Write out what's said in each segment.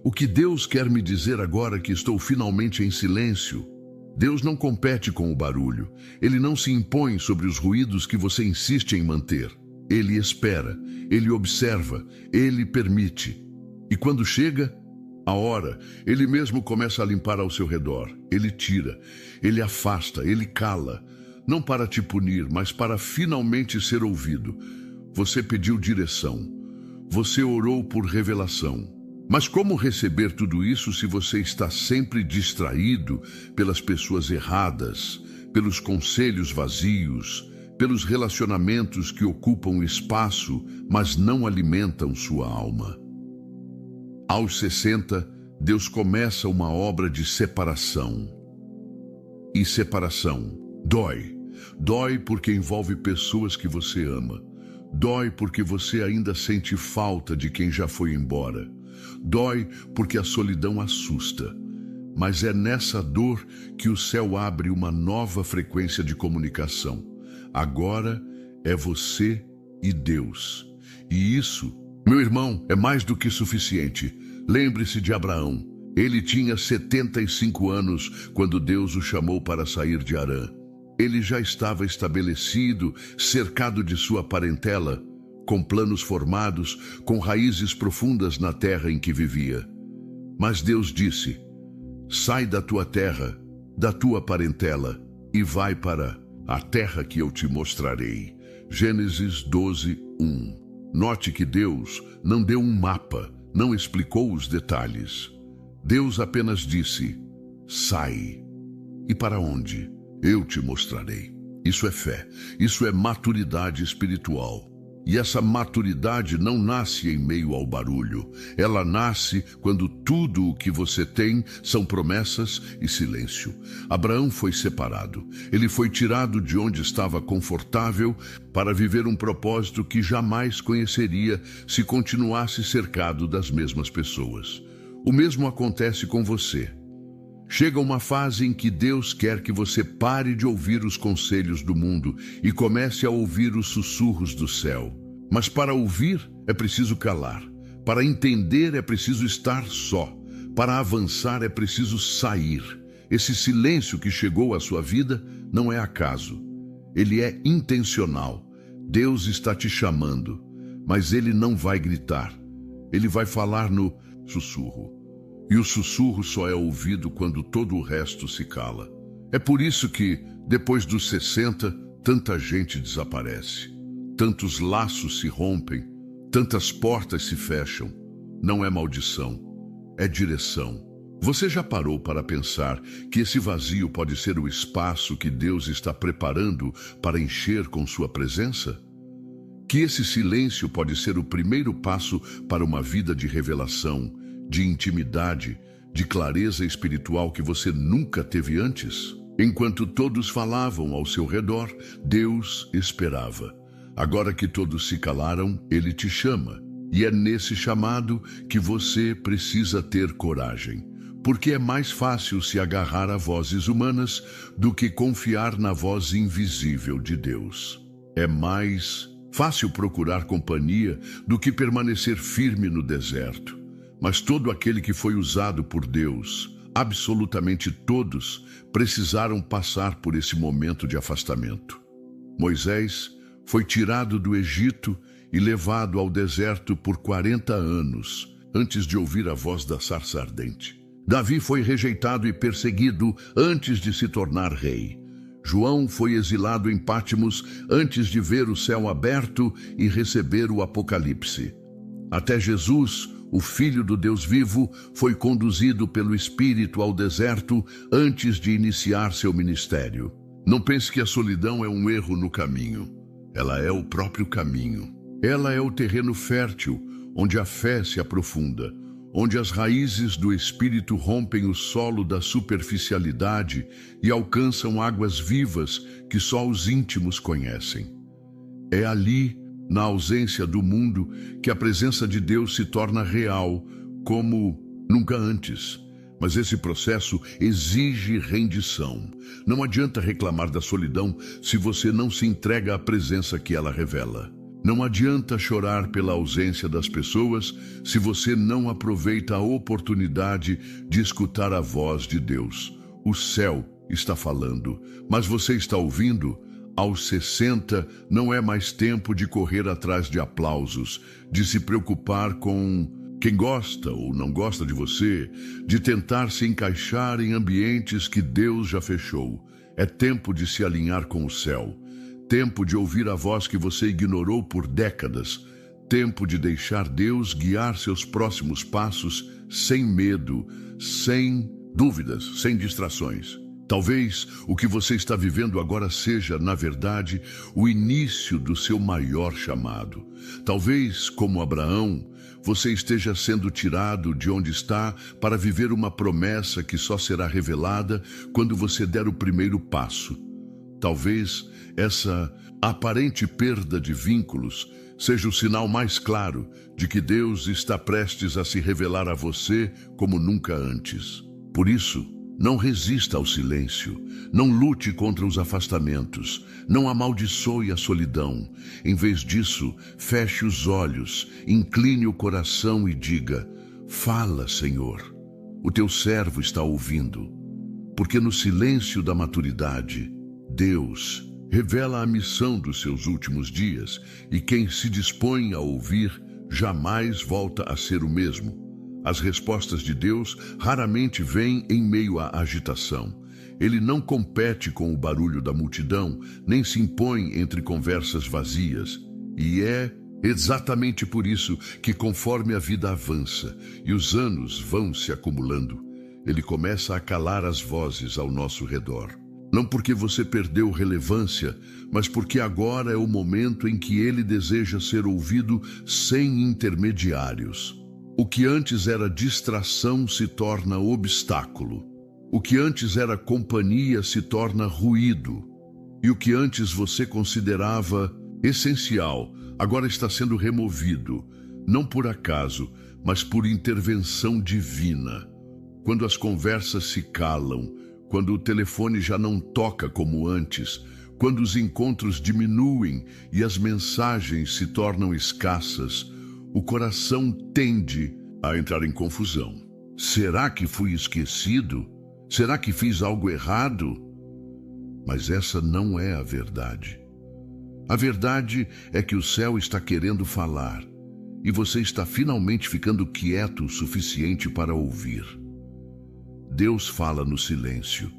O que Deus quer me dizer agora que estou finalmente em silêncio? Deus não compete com o barulho. Ele não se impõe sobre os ruídos que você insiste em manter. Ele espera, ele observa, ele permite. E quando chega a hora, ele mesmo começa a limpar ao seu redor. Ele tira, ele afasta, ele cala. Não para te punir, mas para finalmente ser ouvido. Você pediu direção. Você orou por revelação. Mas como receber tudo isso se você está sempre distraído pelas pessoas erradas, pelos conselhos vazios, pelos relacionamentos que ocupam espaço, mas não alimentam sua alma? Aos 60, Deus começa uma obra de separação. E separação dói. Dói porque envolve pessoas que você ama. Dói porque você ainda sente falta de quem já foi embora. Dói porque a solidão assusta. Mas é nessa dor que o céu abre uma nova frequência de comunicação. Agora é você e Deus. E isso, meu irmão, é mais do que suficiente. Lembre-se de Abraão. Ele tinha 75 anos quando Deus o chamou para sair de Harã. Ele já estava estabelecido, cercado de sua parentela, com planos formados, com raízes profundas na terra em que vivia. Mas Deus disse: sai da tua terra, da tua parentela, e vai para a terra que eu te mostrarei. Gênesis 12:1. Note que Deus não deu um mapa, não explicou os detalhes. Deus apenas disse: sai. E para onde? Eu te mostrarei. Isso é fé, isso é maturidade espiritual. E essa maturidade não nasce em meio ao barulho. Ela nasce quando tudo o que você tem são promessas e silêncio. Abraão foi separado. Ele foi tirado de onde estava confortável para viver um propósito que jamais conheceria se continuasse cercado das mesmas pessoas. O mesmo acontece com você. Chega uma fase em que Deus quer que você pare de ouvir os conselhos do mundo e comece a ouvir os sussurros do céu. Mas para ouvir é preciso calar. Para entender é preciso estar só. Para avançar é preciso sair. Esse silêncio que chegou à sua vida não é acaso. Ele é intencional. Deus está te chamando, mas Ele não vai gritar. Ele vai falar no sussurro. E o sussurro só é ouvido quando todo o resto se cala. É por isso que, depois dos 60, tanta gente desaparece. Tantos laços se rompem, tantas portas se fecham. Não é maldição, é direção. Você já parou para pensar que esse vazio pode ser o espaço que Deus está preparando para encher com sua presença? Que esse silêncio pode ser o primeiro passo para uma vida de revelação, de intimidade, de clareza espiritual que você nunca teve antes? Enquanto todos falavam ao seu redor, Deus esperava. Agora que todos se calaram, Ele te chama. E é nesse chamado que você precisa ter coragem. Porque é mais fácil se agarrar a vozes humanas do que confiar na voz invisível de Deus. É mais fácil procurar companhia do que permanecer firme no deserto. Mas todo aquele que foi usado por Deus, absolutamente todos, precisaram passar por esse momento de afastamento. Moisés foi tirado do Egito e levado ao deserto por 40 anos, antes de ouvir a voz da sarça ardente. Davi foi rejeitado e perseguido antes de se tornar rei. João foi exilado em Pátimos antes de ver o céu aberto e receber o Apocalipse. Até Jesus, o Filho do Deus vivo, foi conduzido pelo Espírito ao deserto antes de iniciar seu ministério. Não pense que a solidão é um erro no caminho. Ela é o próprio caminho. Ela é o terreno fértil, onde a fé se aprofunda, onde as raízes do Espírito rompem o solo da superficialidade e alcançam águas vivas que só os íntimos conhecem. É ali, na ausência do mundo, que a presença de Deus se torna real, como nunca antes. Mas esse processo exige rendição. Não adianta reclamar da solidão se você não se entrega à presença que ela revela. Não adianta chorar pela ausência das pessoas se você não aproveita a oportunidade de escutar a voz de Deus. O céu está falando, mas você está ouvindo? Aos 60, não é mais tempo de correr atrás de aplausos, de se preocupar com quem gosta ou não gosta de você, de tentar se encaixar em ambientes que Deus já fechou. É tempo de se alinhar com o céu. Tempo de ouvir a voz que você ignorou por décadas. Tempo de deixar Deus guiar seus próximos passos sem medo, sem dúvidas, sem distrações. Talvez o que você está vivendo agora seja, na verdade, o início do seu maior chamado. Talvez, como Abraão, você esteja sendo tirado de onde está para viver uma promessa que só será revelada quando você der o primeiro passo. Talvez essa aparente perda de vínculos seja o sinal mais claro de que Deus está prestes a se revelar a você como nunca antes. Por isso, não resista ao silêncio, não lute contra os afastamentos, não amaldiçoe a solidão. Em vez disso, feche os olhos, incline o coração e diga: fala, Senhor, o teu servo está ouvindo. Porque no silêncio da maturidade, Deus revela a missão dos seus últimos dias, e quem se dispõe a ouvir jamais volta a ser o mesmo. As respostas de Deus raramente vêm em meio à agitação. Ele não compete com o barulho da multidão, nem se impõe entre conversas vazias. E é exatamente por isso que, conforme a vida avança e os anos vão se acumulando, ele começa a calar as vozes ao nosso redor. Não porque você perdeu relevância, mas porque agora é o momento em que ele deseja ser ouvido sem intermediários. O que antes era distração se torna obstáculo. O que antes era companhia se torna ruído. E o que antes você considerava essencial agora está sendo removido, não por acaso, mas por intervenção divina. Quando as conversas se calam, quando o telefone já não toca como antes, quando os encontros diminuem e as mensagens se tornam escassas, o coração tende a entrar em confusão. Será que fui esquecido? Será que fiz algo errado? Mas essa não é a verdade. A verdade é que o céu está querendo falar e você está finalmente ficando quieto o suficiente para ouvir. Deus fala no silêncio.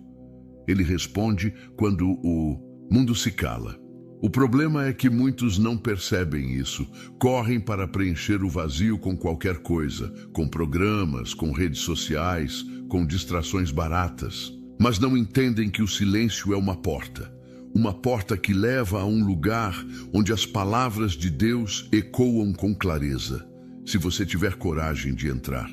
Ele responde quando o mundo se cala. O problema é que muitos não percebem isso. Correm para preencher o vazio com qualquer coisa, com programas, com redes sociais, com distrações baratas. Mas não entendem que o silêncio é uma porta que leva a um lugar onde as palavras de Deus ecoam com clareza, se você tiver coragem de entrar.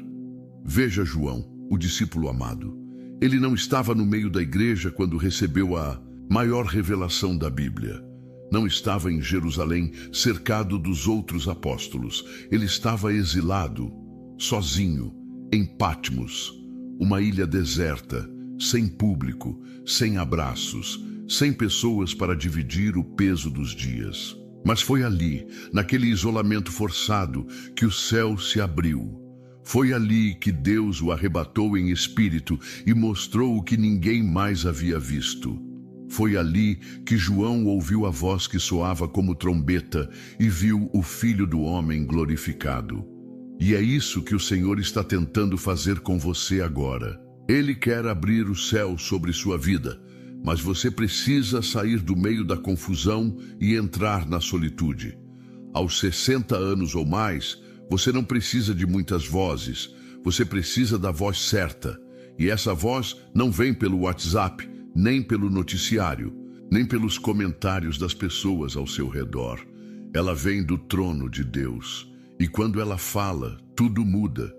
Veja João, o discípulo amado. Ele não estava no meio da igreja quando recebeu a maior revelação da Bíblia. Não estava em Jerusalém, cercado dos outros apóstolos. Ele estava exilado, sozinho, em Patmos, uma ilha deserta, sem público, sem abraços, sem pessoas para dividir o peso dos dias. Mas foi ali, naquele isolamento forçado, que o céu se abriu. Foi ali que Deus o arrebatou em espírito e mostrou o que ninguém mais havia visto. Foi ali que João ouviu a voz que soava como trombeta e viu o Filho do Homem glorificado. E é isso que o Senhor está tentando fazer com você agora. Ele quer abrir o céu sobre sua vida, mas você precisa sair do meio da confusão e entrar na solitude. Aos 60 anos ou mais, você não precisa de muitas vozes, você precisa da voz certa. E essa voz não vem pelo WhatsApp, nem pelo noticiário, nem pelos comentários das pessoas ao seu redor. Ela vem do trono de Deus. E quando ela fala, tudo muda.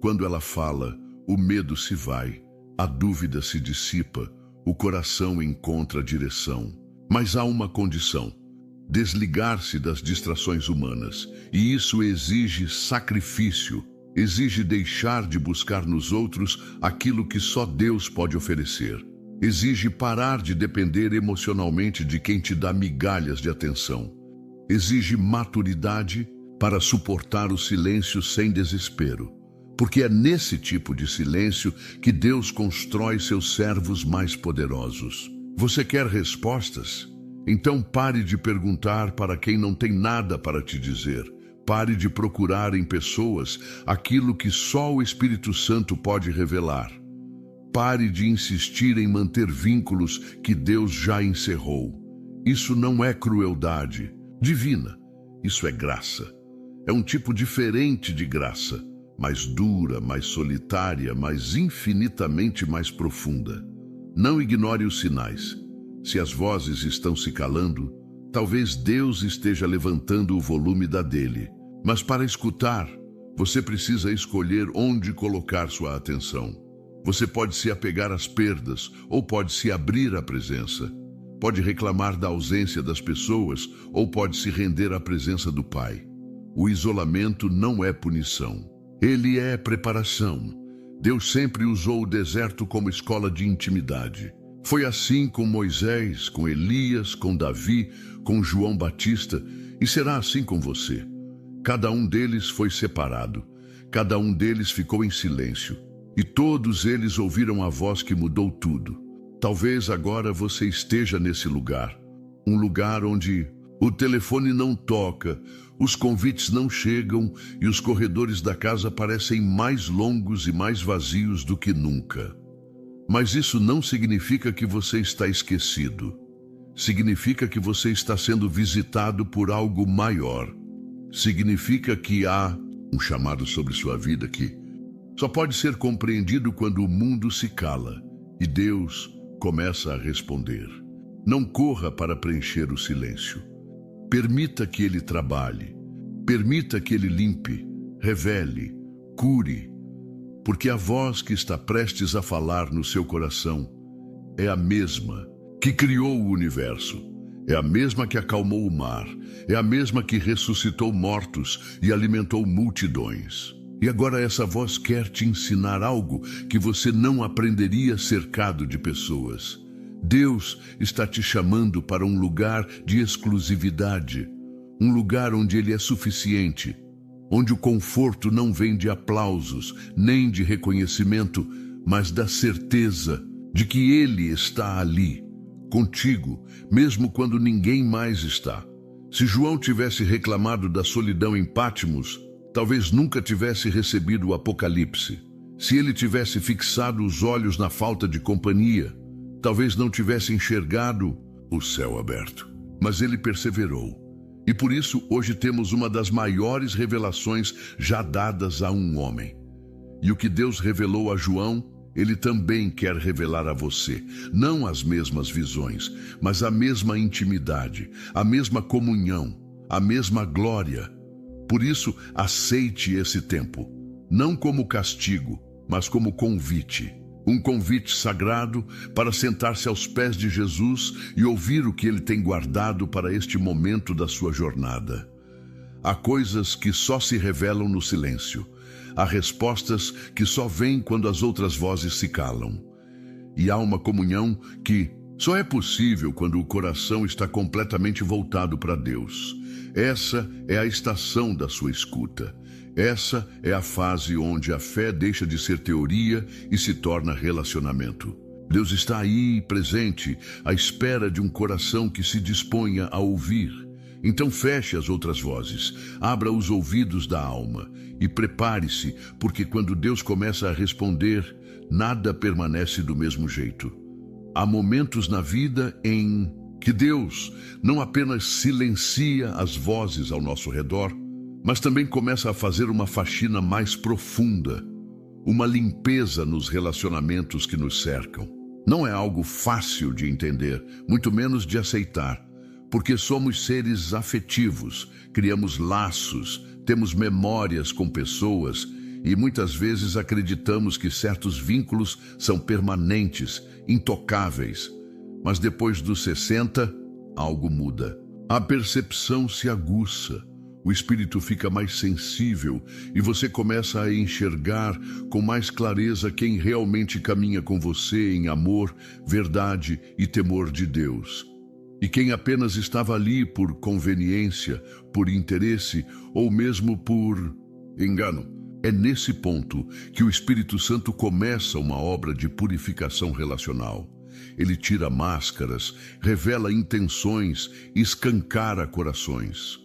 Quando ela fala, o medo se vai, a dúvida se dissipa, o coração encontra direção. Mas há uma condição: desligar-se das distrações humanas. E isso exige sacrifício, exige deixar de buscar nos outros aquilo que só Deus pode oferecer. Exige parar de depender emocionalmente de quem te dá migalhas de atenção. exige maturidade para suportar o silêncio sem desespero, porque é nesse tipo de silêncio que Deus constrói seus servos mais poderosos. Você quer respostas? Então pare de perguntar para quem não tem nada para te dizer. Pare de procurar em pessoas aquilo que só o Espírito Santo pode revelar. Pare de insistir em manter vínculos que Deus já encerrou. Isso não é crueldade divina, isso é graça. É um tipo diferente de graça, mais dura, mais solitária, mas infinitamente mais profunda. Não ignore os sinais. Se as vozes estão se calando, talvez Deus esteja levantando o volume da dele. Mas para escutar, você precisa escolher onde colocar sua atenção. Você pode se apegar às perdas ou pode se abrir à presença. Pode reclamar da ausência das pessoas ou pode se render à presença do Pai. O isolamento não é punição. Ele é preparação. Deus sempre usou o deserto como escola de intimidade. Foi assim com Moisés, com Elias, com Davi, com João Batista, e será assim com você. Cada um deles foi separado. Cada um deles ficou em silêncio. E todos eles ouviram a voz que mudou tudo. Talvez agora você esteja nesse lugar. Um lugar onde o telefone não toca, os convites não chegam e os corredores da casa parecem mais longos e mais vazios do que nunca. Mas isso não significa que você está esquecido. Significa que você está sendo visitado por algo maior. Significa que há um chamado sobre sua vida que só pode ser compreendido quando o mundo se cala e Deus começa a responder. Não corra para preencher o silêncio. Permita que Ele trabalhe. Permita que Ele limpe, revele, cure. Porque a voz que está prestes a falar no seu coração é a mesma que criou o universo. É a mesma que acalmou o mar. É a mesma que ressuscitou mortos e alimentou multidões. E agora essa voz quer te ensinar algo que você não aprenderia cercado de pessoas. Deus está te chamando para um lugar de exclusividade, um lugar onde Ele é suficiente, onde o conforto não vem de aplausos, nem de reconhecimento, mas da certeza de que Ele está ali, contigo, mesmo quando ninguém mais está. Se João tivesse reclamado da solidão em Pátimos, talvez nunca tivesse recebido o Apocalipse. Se ele tivesse fixado os olhos na falta de companhia, talvez não tivesse enxergado o céu aberto. Mas ele perseverou. E por isso hoje temos uma das maiores revelações já dadas a um homem. E o que Deus revelou a João, Ele também quer revelar a você. Não as mesmas visões, mas a mesma intimidade, a mesma comunhão, a mesma glória. Por isso, aceite esse tempo, não como castigo, mas como convite. Um convite sagrado para sentar-se aos pés de Jesus e ouvir o que Ele tem guardado para este momento da sua jornada. Há coisas que só se revelam no silêncio. Há respostas que só vêm quando as outras vozes se calam. E há uma comunhão que só é possível quando o coração está completamente voltado para Deus. Essa é a estação da sua escuta. Essa é a fase onde a fé deixa de ser teoria e se torna relacionamento. Deus está aí, presente, à espera de um coração que se disponha a ouvir. Então feche as outras vozes, abra os ouvidos da alma e prepare-se, porque quando Deus começa a responder, nada permanece do mesmo jeito. Há momentos na vida em que Deus não apenas silencia as vozes ao nosso redor, mas também começa a fazer uma faxina mais profunda, uma limpeza nos relacionamentos que nos cercam. Não é algo fácil de entender, muito menos de aceitar, porque somos seres afetivos, criamos laços, temos memórias com pessoas e muitas vezes acreditamos que certos vínculos são permanentes, intocáveis. Mas depois dos 60, algo muda. A percepção se aguça, o espírito fica mais sensível e você começa a enxergar com mais clareza quem realmente caminha com você em amor, verdade e temor de Deus. E quem apenas estava ali por conveniência, por interesse ou mesmo por engano. É nesse ponto que o Espírito Santo começa uma obra de purificação relacional. Ele tira máscaras, revela intenções, escancara corações.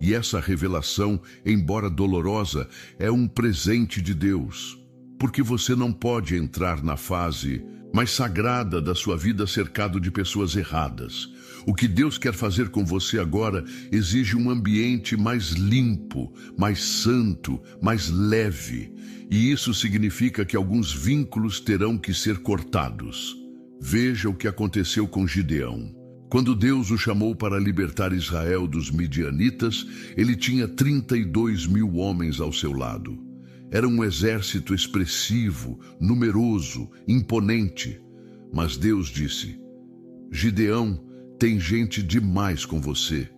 E essa revelação, embora dolorosa, é um presente de Deus, porque você não pode entrar na fase mais sagrada da sua vida cercado de pessoas erradas. O que Deus quer fazer com você agora exige um ambiente mais limpo, mais santo, mais leve. E isso significa que alguns vínculos terão que ser cortados. Veja o que aconteceu com Gideão. Quando Deus o chamou para libertar Israel dos midianitas, ele tinha 32.000 homens ao seu lado. Era um exército expressivo, numeroso, imponente. Mas Deus disse: Gideão, tem gente demais com você.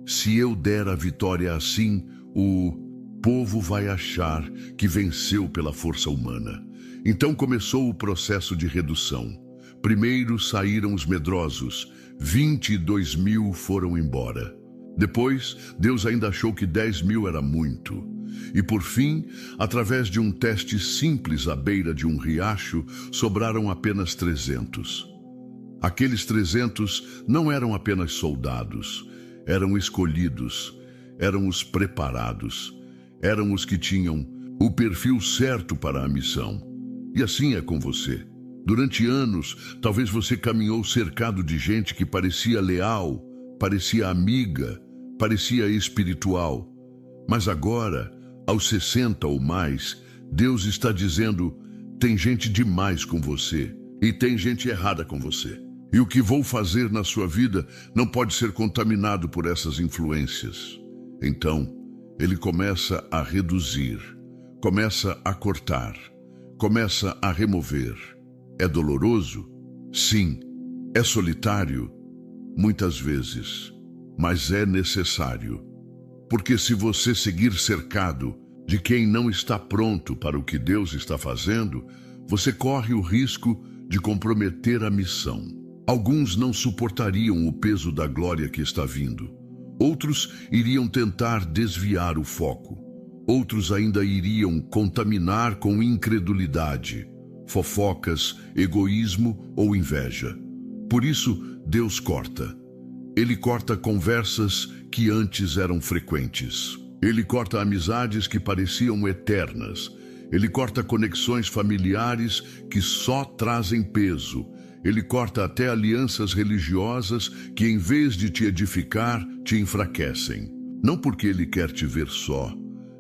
Se eu der a vitória assim, o povo vai achar que venceu pela força humana. Então começou o processo de redução. Primeiro saíram os medrosos, 22.000 foram embora. Depois, Deus ainda achou que 10.000 era muito. E por fim, através de um teste simples à beira de um riacho, sobraram apenas 300. Aqueles 300 não eram apenas soldados, eram escolhidos, eram os preparados, eram os que tinham o perfil certo para a missão. E assim é com você. Durante anos, talvez você caminhou cercado de gente que parecia leal, parecia amiga, parecia espiritual. Mas agora, aos 60 ou mais, Deus está dizendo: tem gente demais com você e tem gente errada com você. E o que vou fazer na sua vida não pode ser contaminado por essas influências. Então, ele começa a reduzir, começa a cortar, começa a remover. É doloroso? Sim. É solitário? Muitas vezes. Mas é necessário. Porque se você seguir cercado de quem não está pronto para o que Deus está fazendo, você corre o risco de comprometer a missão. Alguns não suportariam o peso da glória que está vindo. Outros iriam tentar desviar o foco. Outros ainda iriam contaminar com incredulidade, fofocas, egoísmo ou inveja. Por isso, Deus corta. Ele corta conversas que antes eram frequentes. Ele corta amizades que pareciam eternas. Ele corta conexões familiares que só trazem peso. Ele corta até alianças religiosas que, em vez de te edificar, te enfraquecem. Não porque ele quer te ver só,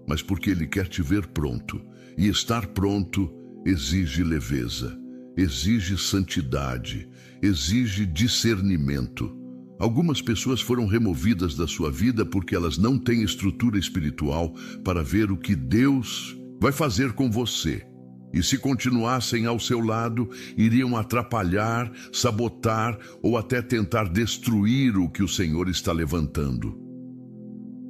mas porque ele quer te ver pronto. E estar pronto exige leveza, exige santidade, exige discernimento. Algumas pessoas foram removidas da sua vida porque elas não têm estrutura espiritual para ver o que Deus vai fazer com você. E se continuassem ao seu lado, iriam atrapalhar, sabotar ou até tentar destruir o que o Senhor está levantando.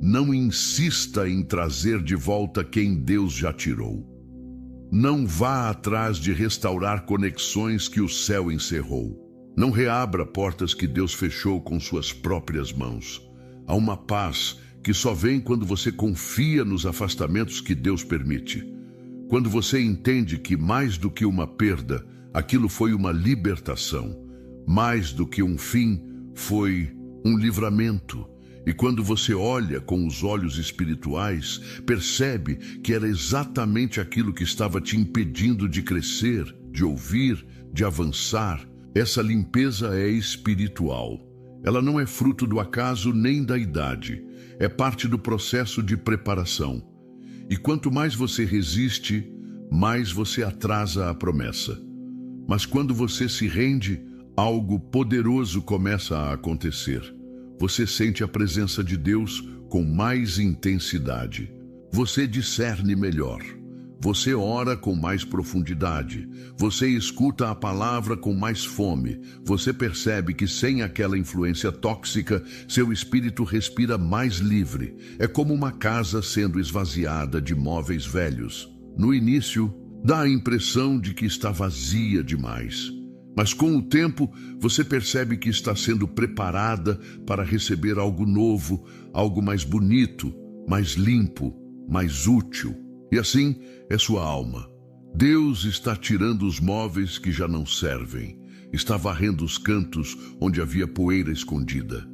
Não insista em trazer de volta quem Deus já tirou. Não vá atrás de restaurar conexões que o céu encerrou. Não reabra portas que Deus fechou com suas próprias mãos. Há uma paz que só vem quando você confia nos afastamentos que Deus permite. Quando você entende que mais do que uma perda, aquilo foi uma libertação. Mais do que um fim, foi um livramento. E quando você olha com os olhos espirituais, percebe que era exatamente aquilo que estava te impedindo de crescer, de ouvir, de avançar. Essa limpeza é espiritual. Ela não é fruto do acaso nem da idade. É parte do processo de preparação. E quanto mais você resiste, mais você atrasa a promessa. Mas quando você se rende, algo poderoso começa a acontecer. Você sente a presença de Deus com mais intensidade. Você discerne melhor. Você ora com mais profundidade. Você escuta a palavra com mais fome. Você percebe que sem aquela influência tóxica, seu espírito respira mais livre. É como uma casa sendo esvaziada de móveis velhos. No início, dá a impressão de que está vazia demais. Mas com o tempo, você percebe que está sendo preparada para receber algo novo, algo mais bonito, mais limpo, mais útil. E assim é sua alma. Deus está tirando os móveis que já não servem. Está varrendo os cantos onde havia poeira escondida.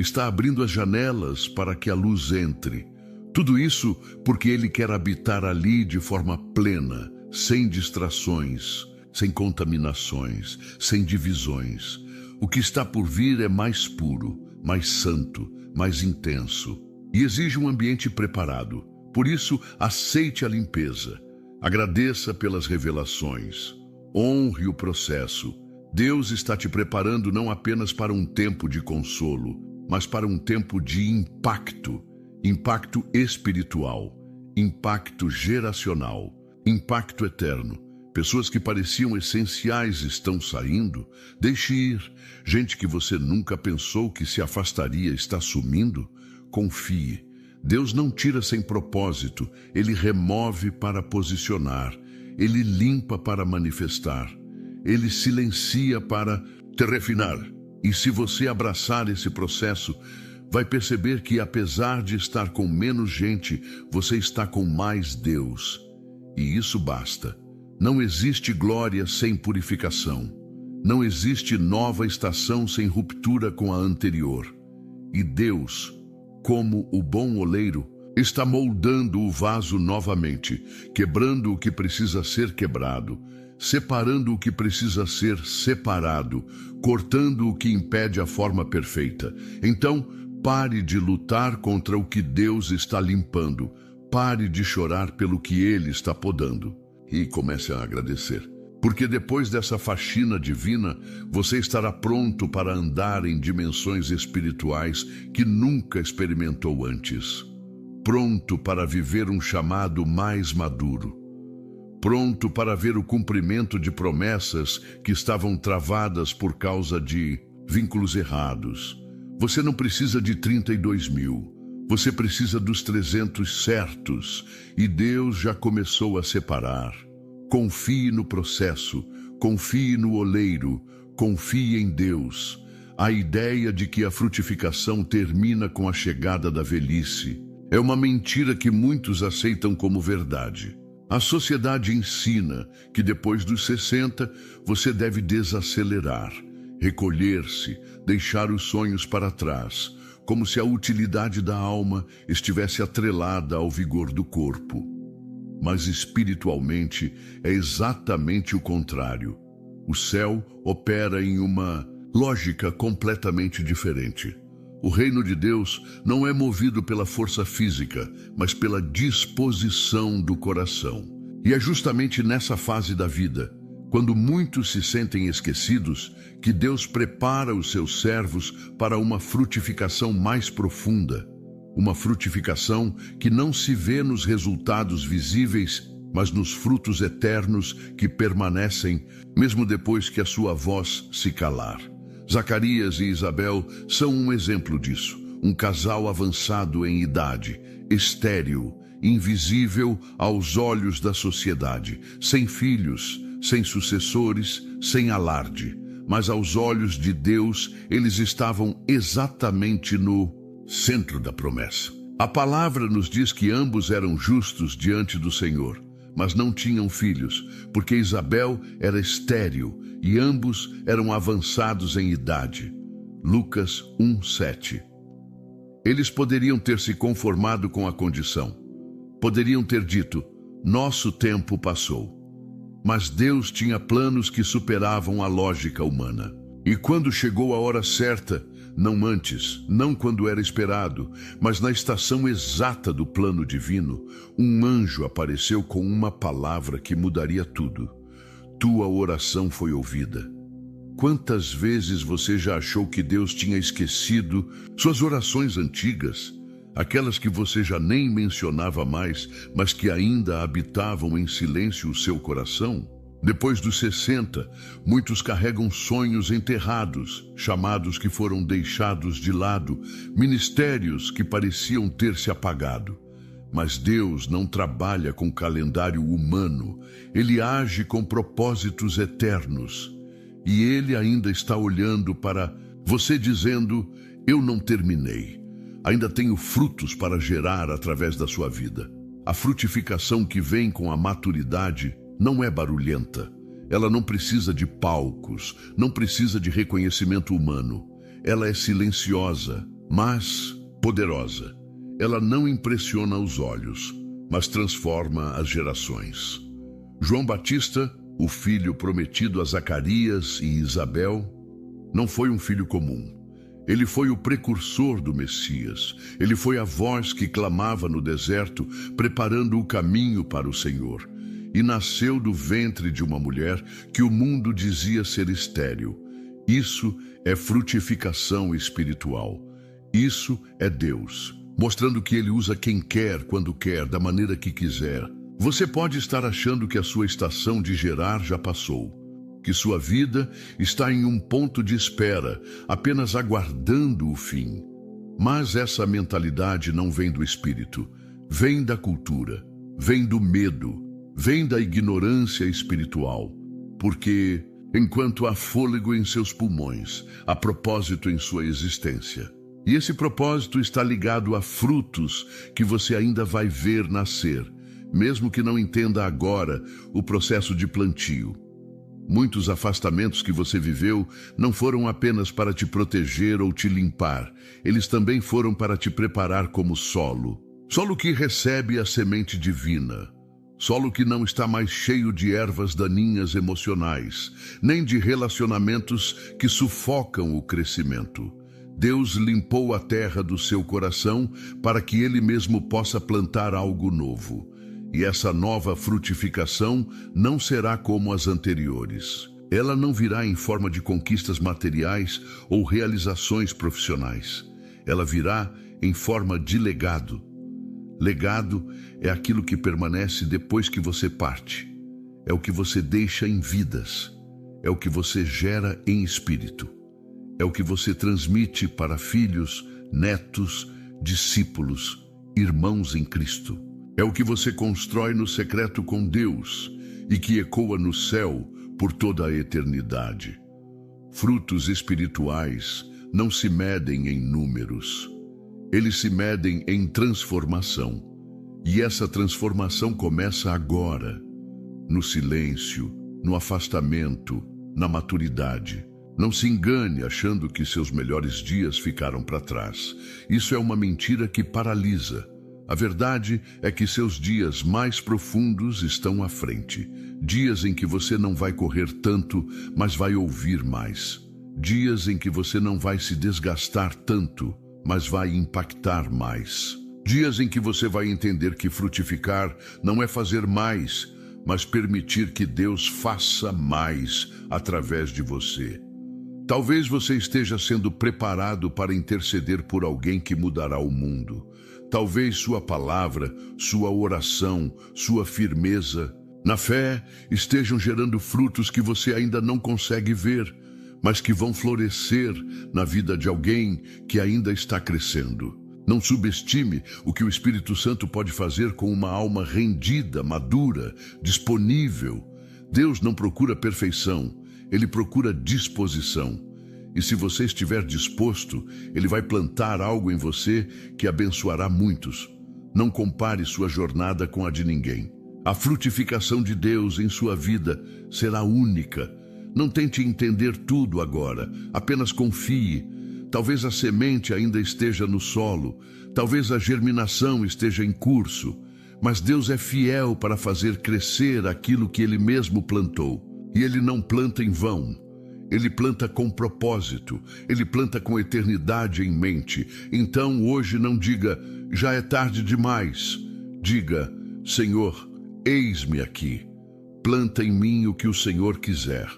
Está abrindo as janelas para que a luz entre. Tudo isso porque Ele quer habitar ali de forma plena, sem distrações, sem contaminações, sem divisões. O que está por vir é mais puro, mais santo, mais intenso e exige um ambiente preparado. Por isso, aceite a limpeza. Agradeça pelas revelações. Honre o processo. Deus está te preparando não apenas para um tempo de consolo, mas para um tempo de impacto. Impacto espiritual, impacto geracional, impacto eterno. Pessoas que pareciam essenciais estão saindo. Deixe ir. Gente que você nunca pensou que se afastaria está sumindo. Confie. Deus não tira sem propósito. Ele remove para posicionar. Ele limpa para manifestar. Ele silencia para te refinar. E se você abraçar esse processo, vai perceber que apesar de estar com menos gente, você está com mais Deus. E isso basta. Não existe glória sem purificação. Não existe nova estação sem ruptura com a anterior. E Deus, como o bom oleiro, está moldando o vaso novamente, quebrando o que precisa ser quebrado, separando o que precisa ser separado, cortando o que impede a forma perfeita. Então, pare de lutar contra o que Deus está limpando. Pare de chorar pelo que Ele está podando. E comece a agradecer. Porque depois dessa faxina divina, você estará pronto para andar em dimensões espirituais que nunca experimentou antes. Pronto para viver um chamado mais maduro. Pronto para ver o cumprimento de promessas que estavam travadas por causa de vínculos errados. Você não precisa de 32 mil. Você precisa dos 300 certos. E Deus já começou a separar. Confie no processo. Confie no oleiro. Confie em Deus. A ideia de que a frutificação termina com a chegada da velhice é uma mentira que muitos aceitam como verdade. A sociedade ensina que depois dos 60 você deve desacelerar, recolher-se, deixar os sonhos para trás, como se a utilidade da alma estivesse atrelada ao vigor do corpo. Mas espiritualmente é exatamente o contrário. O céu opera em uma lógica completamente diferente. O reino de Deus não é movido pela força física, mas pela disposição do coração. E é justamente nessa fase da vida, quando muitos se sentem esquecidos, que Deus prepara os seus servos para uma frutificação mais profunda. Uma frutificação que não se vê nos resultados visíveis, mas nos frutos eternos que permanecem, mesmo depois que a sua voz se calar. Zacarias e Isabel são um exemplo disso. Um casal avançado em idade, estéril, invisível aos olhos da sociedade, sem filhos, sem sucessores, sem alarde. Mas aos olhos de Deus, eles estavam exatamente no centro da promessa. A palavra nos diz que ambos eram justos diante do Senhor, mas não tinham filhos, porque Isabel era estéril e ambos eram avançados em idade. Lucas 1:7. Eles poderiam ter se conformado com a condição. Poderiam ter dito, nosso tempo passou. Mas Deus tinha planos que superavam a lógica humana. E quando chegou a hora certa, não antes, não quando era esperado, mas na estação exata do plano divino, um anjo apareceu com uma palavra que mudaria tudo. Tua oração foi ouvida. Quantas vezes você já achou que Deus tinha esquecido suas orações antigas, aquelas que você já nem mencionava mais, mas que ainda habitavam em silêncio o seu coração? Depois dos 60, muitos carregam sonhos enterrados, chamados que foram deixados de lado, ministérios que pareciam ter se apagado. Mas Deus não trabalha com calendário humano, Ele age com propósitos eternos. E Ele ainda está olhando para você dizendo: eu não terminei. Ainda tenho frutos para gerar através da sua vida. A frutificação que vem com a maturidade não é barulhenta. Ela não precisa de palcos, não precisa de reconhecimento humano. Ela é silenciosa, mas poderosa. Ela não impressiona os olhos, mas transforma as gerações. João Batista, o filho prometido a Zacarias e Isabel, não foi um filho comum. Ele foi o precursor do Messias. Ele foi a voz que clamava no deserto, preparando o caminho para o Senhor. E nasceu do ventre de uma mulher que o mundo dizia ser estéril. Isso é frutificação espiritual. Isso é Deus, mostrando que Ele usa quem quer, quando quer, da maneira que quiser. Você pode estar achando que a sua estação de gerar já passou, que sua vida está em um ponto de espera, apenas aguardando o fim. Mas essa mentalidade não vem do espírito, vem da cultura, vem do medo, vem da ignorância espiritual. Porque, enquanto há fôlego em seus pulmões, há propósito em sua existência. E esse propósito está ligado a frutos que você ainda vai ver nascer, mesmo que não entenda agora o processo de plantio. Muitos afastamentos que você viveu não foram apenas para te proteger ou te limpar, eles também foram para te preparar como solo. Solo que recebe a semente divina. Solo que não está mais cheio de ervas daninhas emocionais, nem de relacionamentos que sufocam o crescimento. Deus limpou a terra do seu coração para que Ele mesmo possa plantar algo novo. E essa nova frutificação não será como as anteriores. Ela não virá em forma de conquistas materiais ou realizações profissionais. Ela virá em forma de legado. Legado é aquilo que permanece depois que você parte. É o que você deixa em vidas. É o que você gera em espírito. É o que você transmite para filhos, netos, discípulos, irmãos em Cristo. É o que você constrói no secreto com Deus e que ecoa no céu por toda a eternidade. Frutos espirituais não se medem em números. Eles se medem em transformação. E essa transformação começa agora, no silêncio, no afastamento, na maturidade. Não se engane achando que seus melhores dias ficaram para trás. Isso é uma mentira que paralisa. A verdade é que seus dias mais profundos estão à frente. Dias em que você não vai correr tanto, mas vai ouvir mais. Dias em que você não vai se desgastar tanto, mas vai impactar mais. Dias em que você vai entender que frutificar não é fazer mais, mas permitir que Deus faça mais através de você. Talvez você esteja sendo preparado para interceder por alguém que mudará o mundo. Talvez sua palavra, sua oração, sua firmeza na fé estejam gerando frutos que você ainda não consegue ver, mas que vão florescer na vida de alguém que ainda está crescendo. Não subestime o que o Espírito Santo pode fazer com uma alma rendida, madura, disponível. Deus não procura perfeição, Ele procura disposição. E se você estiver disposto, Ele vai plantar algo em você que abençoará muitos. Não compare sua jornada com a de ninguém. A frutificação de Deus em sua vida será única. Não tente entender tudo agora, apenas confie. Talvez a semente ainda esteja no solo, talvez a germinação esteja em curso, mas Deus é fiel para fazer crescer aquilo que Ele mesmo plantou. E Ele não planta em vão. Ele planta com propósito, Ele planta com eternidade em mente. Então hoje não diga, já é tarde demais. Diga, Senhor, eis-me aqui. Planta em mim o que o Senhor quiser.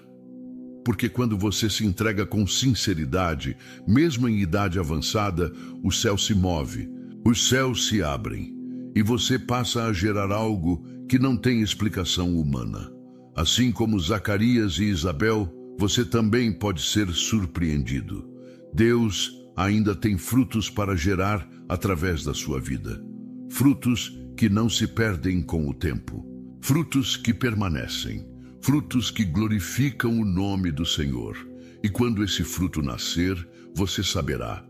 Porque quando você se entrega com sinceridade, mesmo em idade avançada, o céu se move, os céus se abrem, e você passa a gerar algo que não tem explicação humana. Assim como Zacarias e Isabel, você também pode ser surpreendido. Deus ainda tem frutos para gerar através da sua vida. Frutos que não se perdem com o tempo. Frutos que permanecem. frutos que glorificam o nome do Senhor. E quando esse fruto nascer, você saberá: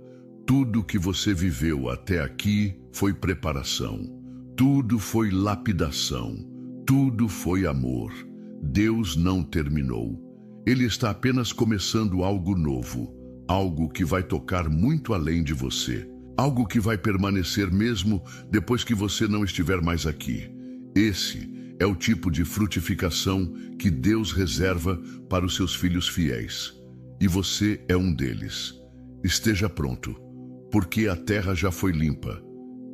tudo que você viveu até aqui foi preparação, tudo foi lapidação, tudo foi amor. Deus não terminou. Ele está apenas começando algo novo, algo que vai tocar muito além de você, algo que vai permanecer mesmo depois que você não estiver mais aqui. Esse é o tipo de frutificação que Deus reserva para os seus filhos fiéis. E você é um deles. Esteja pronto, porque a terra já foi limpa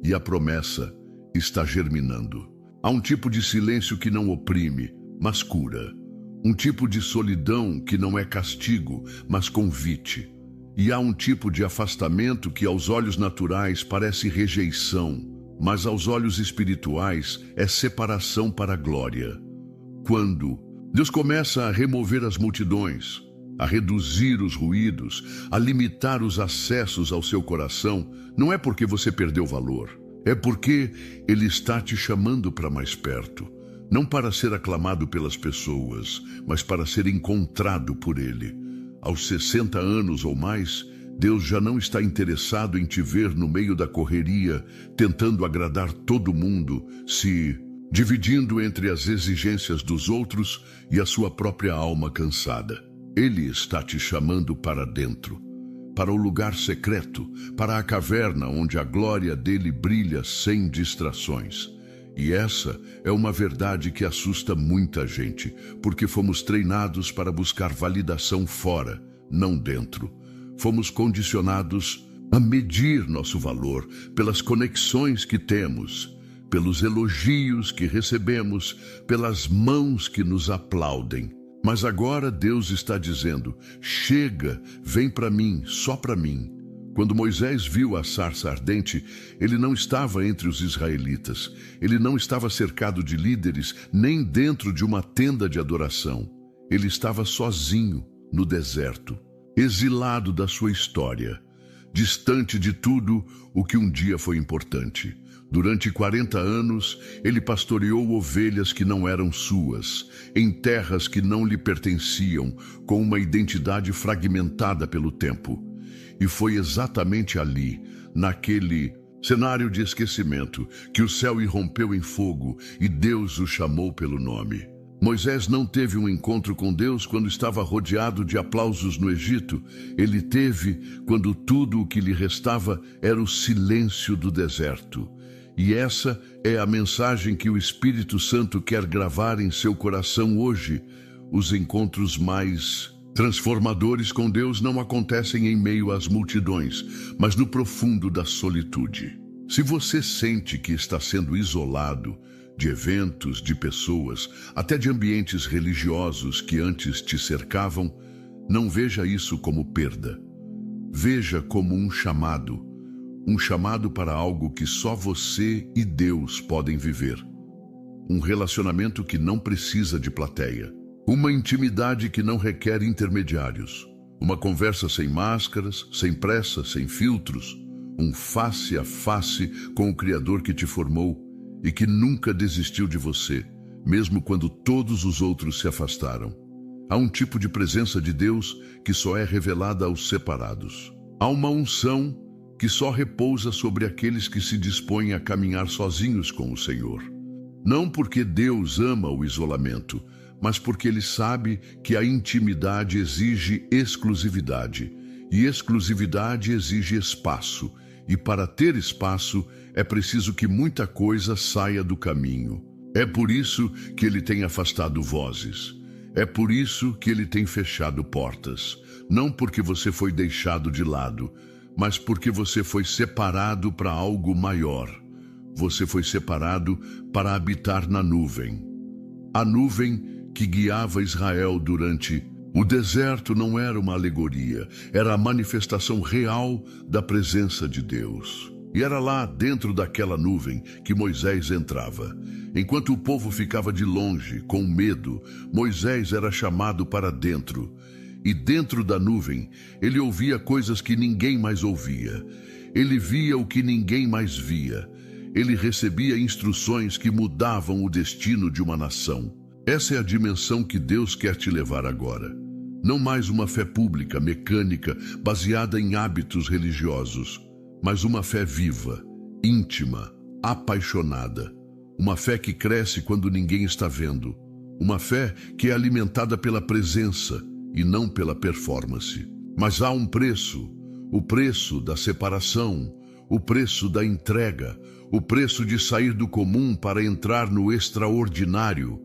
e a promessa está germinando. Há um tipo de silêncio que não oprime, mas cura. Um tipo de solidão que não é castigo, mas convite. E há um tipo de afastamento que aos olhos naturais parece rejeição, mas aos olhos espirituais é separação para a glória. Quando Deus começa a remover as multidões, a reduzir os ruídos, a limitar os acessos ao seu coração, não é porque você perdeu valor, é porque Ele está te chamando para mais perto. Não para ser aclamado pelas pessoas, mas para ser encontrado por Ele. Aos 60 anos ou mais, Deus já não está interessado em te ver no meio da correria, tentando agradar todo mundo, se dividindo entre as exigências dos outros e a sua própria alma cansada. Ele está te chamando para dentro, para o lugar secreto, para a caverna onde a glória dele brilha sem distrações. E essa é uma verdade que assusta muita gente, porque fomos treinados para buscar validação fora, não dentro. Fomos condicionados a medir nosso valor pelas conexões que temos, pelos elogios que recebemos, pelas mãos que nos aplaudem. Mas agora Deus está dizendo: chega, vem para mim, só para mim. Quando Moisés viu a sarça ardente, ele não estava entre os israelitas. Ele não estava cercado de líderes, nem dentro de uma tenda de adoração. Ele estava sozinho no deserto, exilado da sua história, distante de tudo o que um dia foi importante. Durante 40 anos, ele pastoreou ovelhas que não eram suas, em terras que não lhe pertenciam, com uma identidade fragmentada pelo tempo. E foi exatamente ali, naquele cenário de esquecimento, que o céu irrompeu em fogo e Deus o chamou pelo nome. Moisés não teve um encontro com Deus quando estava rodeado de aplausos no Egito. Ele teve quando tudo o que lhe restava era o silêncio do deserto. E essa é a mensagem que o Espírito Santo quer gravar em seu coração hoje. Os encontros mais transformadores com Deus não acontecem em meio às multidões, mas no profundo da solitude. Se você sente que está sendo isolado de eventos, de pessoas, até de ambientes religiosos que antes te cercavam, não veja isso como perda. Veja como um chamado para algo que só você e Deus podem viver. Um relacionamento que não precisa de plateia. Uma intimidade que não requer intermediários. Uma conversa sem máscaras, sem pressa, sem filtros. Um face a face com o Criador que te formou e que nunca desistiu de você, mesmo quando todos os outros se afastaram. Há um tipo de presença de Deus que só é revelada aos separados. Há uma unção que só repousa sobre aqueles que se dispõem a caminhar sozinhos com o Senhor. Não porque Deus ama o isolamento, mas porque Ele sabe que a intimidade exige exclusividade, e exclusividade exige espaço, e para ter espaço é preciso que muita coisa saia do caminho. É por isso que Ele tem afastado vozes. É por isso que Ele tem fechado portas. Não porque você foi deixado de lado, mas porque você foi separado para algo maior. Você foi separado para habitar na nuvem. A nuvem que guiava Israel durante o deserto não era uma alegoria, era a manifestação real da presença de Deus. E era lá, dentro daquela nuvem, que Moisés entrava. Enquanto o povo ficava de longe, com medo, Moisés era chamado para dentro. E dentro da nuvem, ele ouvia coisas que ninguém mais ouvia. Ele via o que ninguém mais via. Ele recebia instruções que mudavam o destino de uma nação. Essa é a dimensão que Deus quer te levar agora. Não mais uma fé pública, mecânica, baseada em hábitos religiosos, mas uma fé viva, íntima, apaixonada. Uma fé que cresce quando ninguém está vendo. Uma fé que é alimentada pela presença e não pela performance. Mas há um preço, o preço da separação, o preço da entrega, o preço de sair do comum para entrar no extraordinário.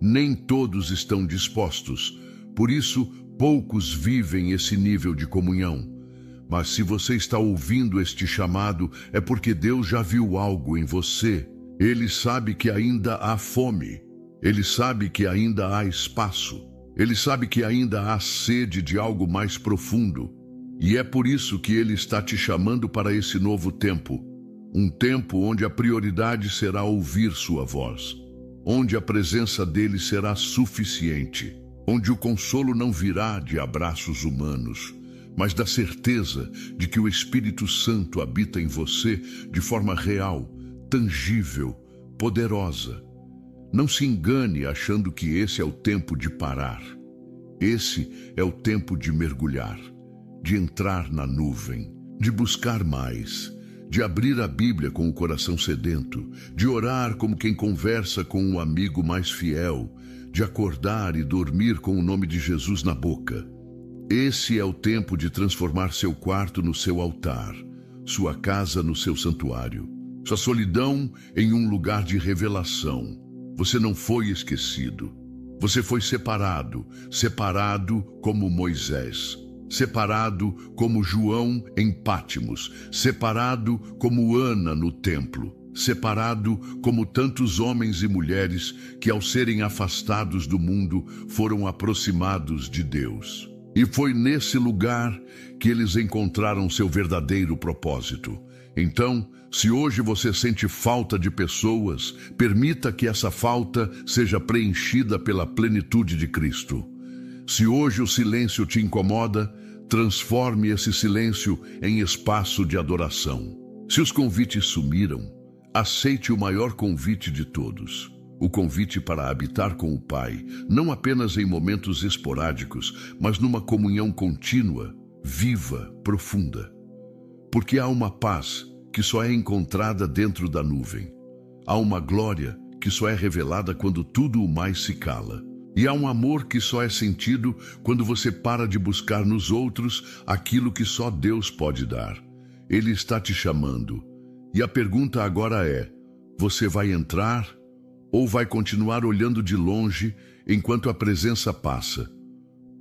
Nem todos estão dispostos, por isso poucos vivem esse nível de comunhão. Mas se você está ouvindo este chamado, é porque Deus já viu algo em você. Ele sabe que ainda há fome. Ele sabe que ainda há espaço. Ele sabe que ainda há sede de algo mais profundo. E é por isso que Ele está te chamando para esse novo tempo. Um tempo onde a prioridade será ouvir sua voz. Onde a presença dele será suficiente. Onde o consolo não virá de abraços humanos, mas da certeza de que o Espírito Santo habita em você de forma real, tangível, poderosa. Não se engane achando que esse é o tempo de parar. Esse é o tempo de mergulhar, de entrar na nuvem, de buscar mais, de abrir a Bíblia com o coração sedento, de orar como quem conversa com um amigo mais fiel, de acordar e dormir com o nome de Jesus na boca. Esse é o tempo de transformar seu quarto no seu altar, sua casa no seu santuário, sua solidão em um lugar de revelação. Você não foi esquecido. Você foi separado, separado como Moisés, separado como João em Pátimos, separado como Ana no templo, separado como tantos homens e mulheres que, ao serem afastados do mundo, foram aproximados de Deus. E foi nesse lugar que eles encontraram seu verdadeiro propósito. Então, se hoje você sente falta de pessoas, permita que essa falta seja preenchida pela plenitude de Cristo. Se hoje o silêncio te incomoda, transforme esse silêncio em espaço de adoração. Se os convites sumiram, aceite o maior convite de todos. O convite para habitar com o Pai, não apenas em momentos esporádicos, mas numa comunhão contínua, viva, profunda. Porque há uma paz que só é encontrada dentro da nuvem. Há uma glória que só é revelada quando tudo o mais se cala. E há um amor que só é sentido quando você para de buscar nos outros aquilo que só Deus pode dar. Ele está te chamando. E a pergunta agora é: você vai entrar ou vai continuar olhando de longe enquanto a presença passa?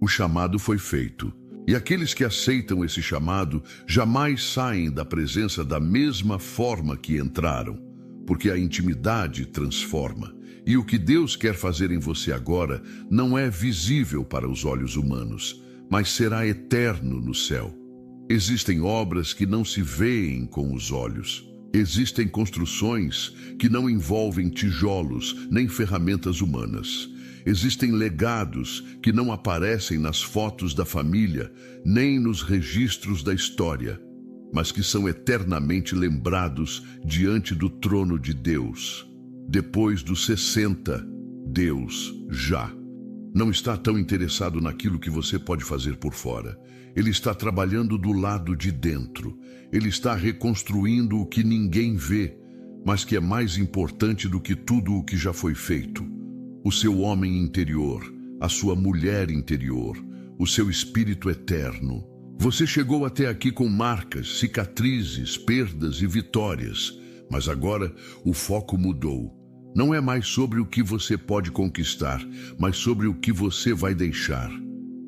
O chamado foi feito. E aqueles que aceitam esse chamado jamais saem da presença da mesma forma que entraram, porque a intimidade transforma. E o que Deus quer fazer em você agora não é visível para os olhos humanos, mas será eterno no céu. Existem obras que não se veem com os olhos. Existem construções que não envolvem tijolos nem ferramentas humanas. Existem legados que não aparecem nas fotos da família, nem nos registros da história, mas que são eternamente lembrados diante do trono de Deus. Depois dos 60, Deus já não está tão interessado naquilo que você pode fazer por fora. Ele está trabalhando do lado de dentro. Ele está reconstruindo o que ninguém vê, mas que é mais importante do que tudo o que já foi feito. O seu homem interior, a sua mulher interior, o seu espírito eterno. Você chegou até aqui com marcas, cicatrizes, perdas e vitórias, mas agora o foco mudou. Não é mais sobre o que você pode conquistar, mas sobre o que você vai deixar.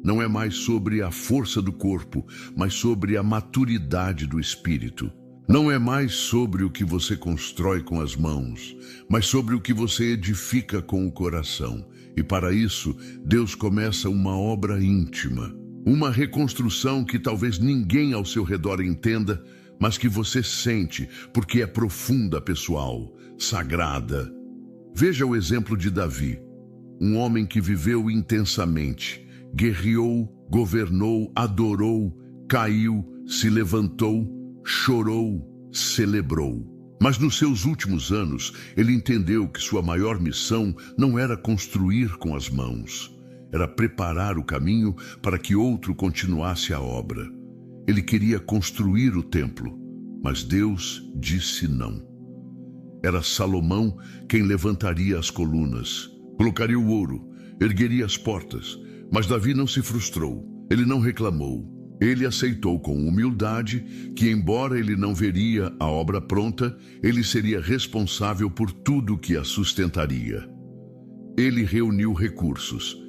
Não é mais sobre a força do corpo, mas sobre a maturidade do espírito. Não é mais sobre o que você constrói com as mãos, mas sobre o que você edifica com o coração. E para isso, Deus começa uma obra íntima, uma reconstrução que talvez ninguém ao seu redor entenda, mas que você sente porque é profunda, pessoal, sagrada. Veja o exemplo de Davi, um homem que viveu intensamente, guerreou, governou, adorou, caiu, se levantou, chorou, celebrou. Mas nos seus últimos anos, ele entendeu que sua maior missão não era construir com as mãos, era preparar o caminho para que outro continuasse a obra. Ele queria construir o templo, mas Deus disse não. Era Salomão quem levantaria as colunas, colocaria o ouro, ergueria as portas, mas Davi não se frustrou, ele não reclamou. Ele aceitou com humildade que, embora ele não veria a obra pronta, ele seria responsável por tudo que a sustentaria. Ele reuniu recursos.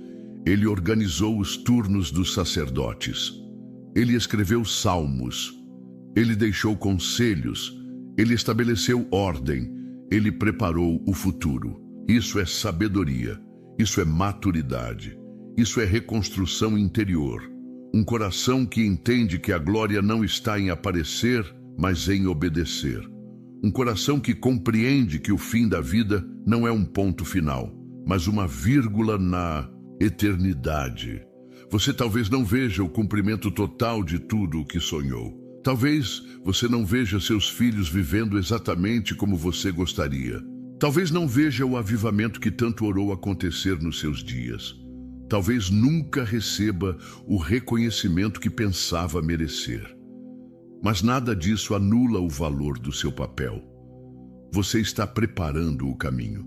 Ele organizou os turnos dos sacerdotes. Ele escreveu salmos. Ele deixou conselhos. Ele estabeleceu ordem. Ele preparou o futuro. Isso é sabedoria. Isso é maturidade. Isso é reconstrução interior. Um coração que entende que a glória não está em aparecer, mas em obedecer. Um coração que compreende que o fim da vida não é um ponto final, mas uma vírgula na eternidade. Você talvez não veja o cumprimento total de tudo o que sonhou. Talvez você não veja seus filhos vivendo exatamente como você gostaria. Talvez não veja o avivamento que tanto orou acontecer nos seus dias. Talvez nunca receba o reconhecimento que pensava merecer. Mas nada disso anula o valor do seu papel. Você está preparando o caminho.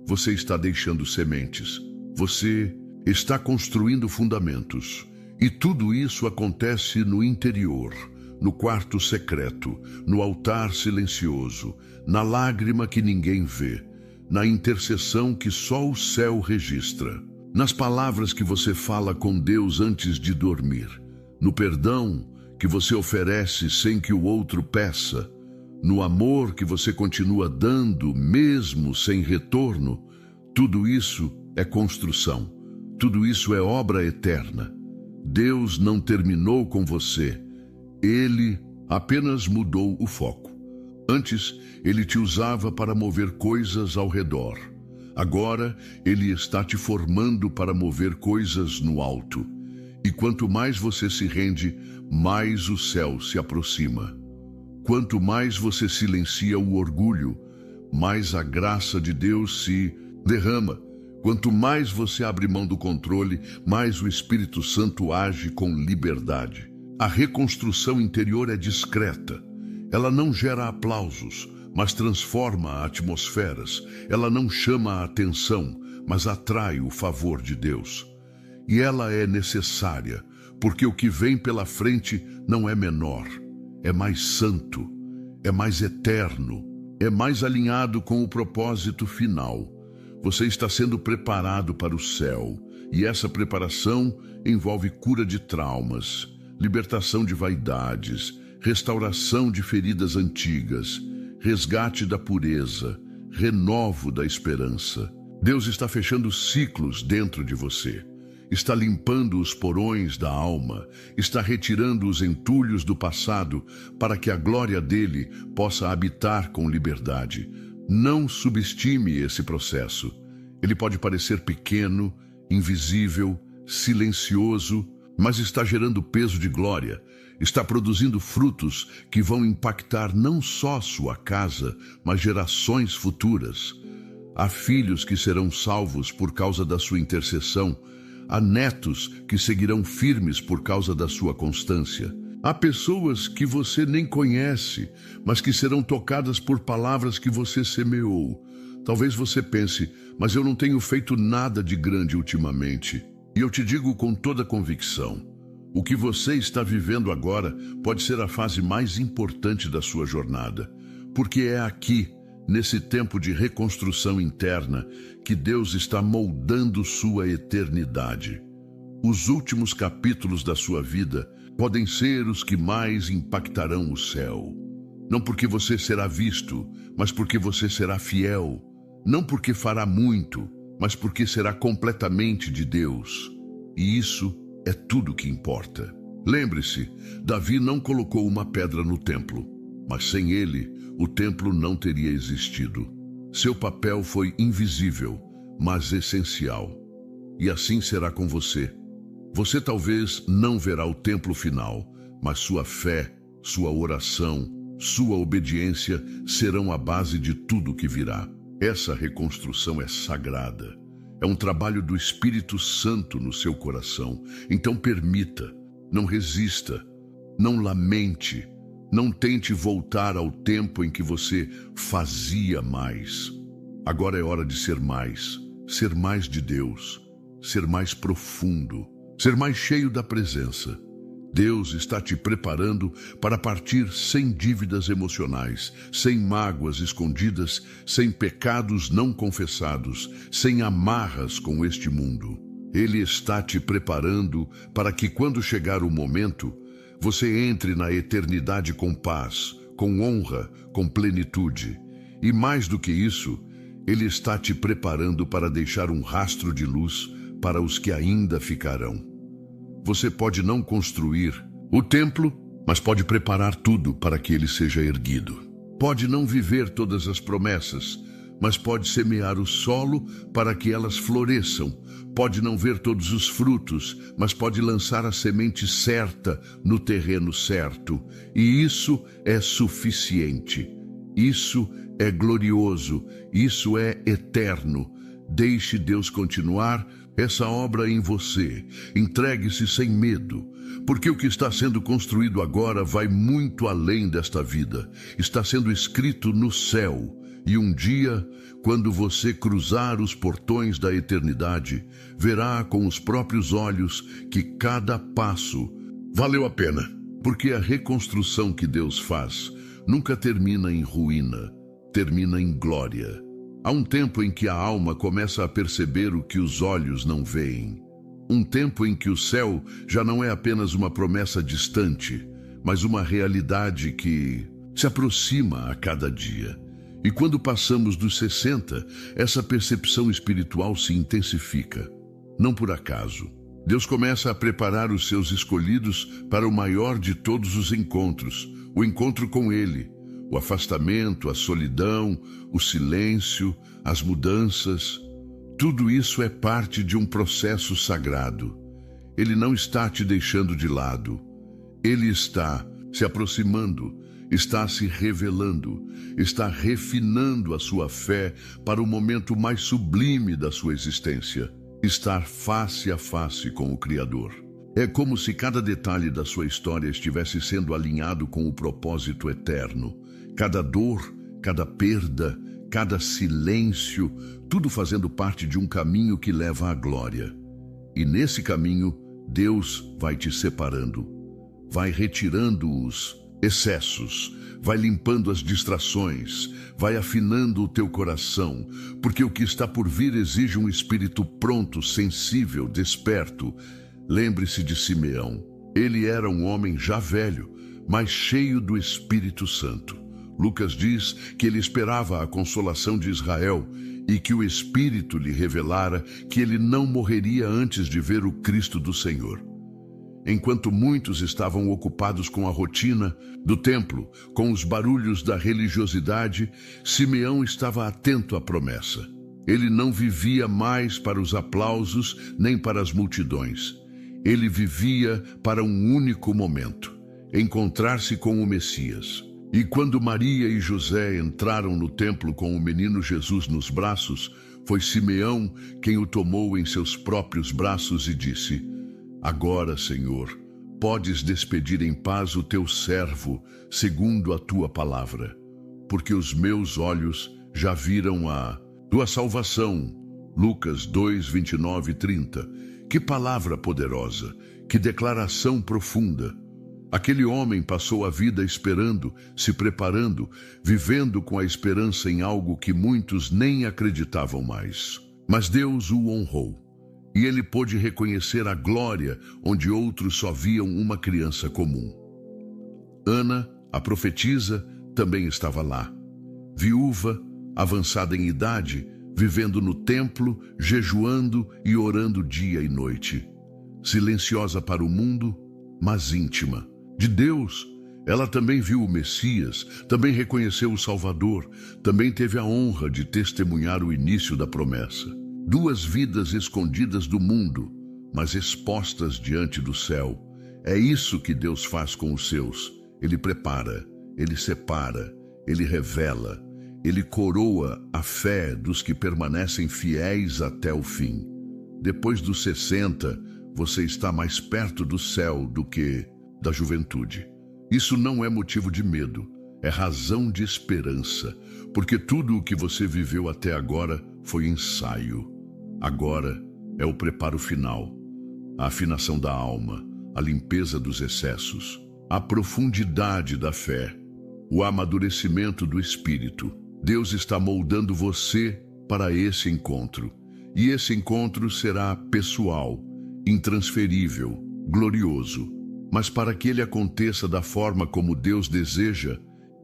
Você está deixando sementes. Você está construindo fundamentos. E tudo isso acontece no interior, no quarto secreto, no altar silencioso, na lágrima que ninguém vê, na intercessão que só o céu registra. Nas palavras que você fala com Deus antes de dormir, no perdão que você oferece sem que o outro peça, no amor que você continua dando mesmo sem retorno, tudo isso é construção, tudo isso é obra eterna. Deus não terminou com você, Ele apenas mudou o foco. Antes, Ele te usava para mover coisas ao redor. Agora, Ele está te formando para mover coisas no alto. E quanto mais você se rende, mais o céu se aproxima. Quanto mais você silencia o orgulho, mais a graça de Deus se derrama. Quanto mais você abre mão do controle, mais o Espírito Santo age com liberdade. A reconstrução interior é discreta. Ela não gera aplausos, mas transforma atmosferas. Ela não chama a atenção, mas atrai o favor de Deus. E ela é necessária, porque o que vem pela frente não é menor, é mais santo, é mais eterno, é mais alinhado com o propósito final. Você está sendo preparado para o céu, e essa preparação envolve cura de traumas, libertação de vaidades, restauração de feridas antigas, resgate da pureza, renovo da esperança. Deus está fechando ciclos dentro de você. Está limpando os porões da alma, está retirando os entulhos do passado para que a glória dele possa habitar com liberdade. Não subestime esse processo. Ele pode parecer pequeno, invisível, silencioso, mas está gerando peso de glória. Está produzindo frutos que vão impactar não só sua casa, mas gerações futuras. Há filhos que serão salvos por causa da sua intercessão. Há netos que seguirão firmes por causa da sua constância. Há pessoas que você nem conhece, mas que serão tocadas por palavras que você semeou. Talvez você pense, mas eu não tenho feito nada de grande ultimamente. E eu te digo com toda convicção, o que você está vivendo agora pode ser a fase mais importante da sua jornada, porque é aqui, nesse tempo de reconstrução interna, que Deus está moldando sua eternidade. Os últimos capítulos da sua vida podem ser os que mais impactarão o céu. Não porque você será visto, mas porque você será fiel. Não porque fará muito, mas porque será completamente de Deus. E isso é tudo que importa. Lembre-se, Davi não colocou uma pedra no templo, mas sem ele, o templo não teria existido. Seu papel foi invisível, mas essencial. E assim será com você. Você talvez não verá o templo final, mas sua fé, sua oração, sua obediência serão a base de tudo que virá. Essa reconstrução é sagrada. É um trabalho do Espírito Santo no seu coração. Então permita, não resista, não lamente, não tente voltar ao tempo em que você fazia mais. Agora é hora de ser mais de Deus, ser mais profundo, ser mais cheio da presença. Deus está te preparando para partir sem dívidas emocionais, sem mágoas escondidas, sem pecados não confessados, sem amarras com este mundo. Ele está te preparando para que, quando chegar o momento, você entre na eternidade com paz, com honra, com plenitude. E mais do que isso, Ele está te preparando para deixar um rastro de luz para os que ainda ficarão. Você pode não construir o templo, mas pode preparar tudo para que ele seja erguido. Pode não viver todas as promessas, mas pode semear o solo para que elas floresçam. Pode não ver todos os frutos, mas pode lançar a semente certa no terreno certo. E isso é suficiente. Isso é glorioso. Isso é eterno. Deixe Deus continuar essa obra em você. Entregue-se sem medo, porque o que está sendo construído agora vai muito além desta vida. Está sendo escrito no céu. E um dia, quando você cruzar os portões da eternidade, verá com os próprios olhos que cada passo valeu a pena. Porque a reconstrução que Deus faz nunca termina em ruína, termina em glória. Há um tempo em que a alma começa a perceber o que os olhos não veem. Um tempo em que o céu já não é apenas uma promessa distante, mas uma realidade que se aproxima a cada dia. E quando passamos dos 60, essa percepção espiritual se intensifica. Não por acaso. Deus começa a preparar os seus escolhidos para o maior de todos os encontros, o encontro com Ele. O afastamento, a solidão, o silêncio, as mudanças, tudo isso é parte de um processo sagrado. Ele não está te deixando de lado. Ele está se aproximando, está se revelando, está refinando a sua fé para o momento mais sublime da sua existência, estar face a face com o Criador. É como se cada detalhe da sua história estivesse sendo alinhado com o propósito eterno. Cada dor, cada perda, cada silêncio, tudo fazendo parte de um caminho que leva à glória. E nesse caminho, Deus vai te separando, vai retirando os excessos, vai limpando as distrações, vai afinando o teu coração, porque o que está por vir exige um espírito pronto, sensível, desperto. Lembre-se de Simeão. Ele era um homem já velho, mas cheio do Espírito Santo. Lucas diz que ele esperava a consolação de Israel e que o Espírito lhe revelara que ele não morreria antes de ver o Cristo do Senhor. Enquanto muitos estavam ocupados com a rotina do templo, com os barulhos da religiosidade, Simeão estava atento à promessa. Ele não vivia mais para os aplausos nem para as multidões. Ele vivia para um único momento: encontrar-se com o Messias. E quando Maria e José entraram no templo com o menino Jesus nos braços, foi Simeão quem o tomou em seus próprios braços e disse: Agora, Senhor, podes despedir em paz o teu servo, segundo a tua palavra, porque os meus olhos já viram a tua salvação. Lucas 2, 29 e 30. Que palavra poderosa, que declaração profunda. Aquele homem passou a vida esperando, se preparando, vivendo com a esperança em algo que muitos nem acreditavam mais. Mas Deus o honrou, e ele pôde reconhecer a glória onde outros só viam uma criança comum. Ana, a profetisa, também estava lá. Viúva, avançada em idade, vivendo no templo, jejuando e orando dia e noite. Silenciosa para o mundo, mas íntima. De Deus, ela também viu o Messias, também reconheceu o Salvador, também teve a honra de testemunhar o início da promessa. Duas vidas escondidas do mundo, mas expostas diante do céu. É isso que Deus faz com os seus. Ele prepara, Ele separa, Ele revela, Ele coroa a fé dos que permanecem fiéis até o fim. Depois dos 60, você está mais perto do céu do que da juventude. Isso não é motivo de medo, é razão de esperança, porque tudo o que você viveu até agora foi ensaio. Agora é o preparo final, a afinação da alma, a limpeza dos excessos, a profundidade da fé, o amadurecimento do espírito. Deus está moldando você para esse encontro, e esse encontro será pessoal, intransferível, glorioso. Mas para que ele aconteça da forma como Deus deseja,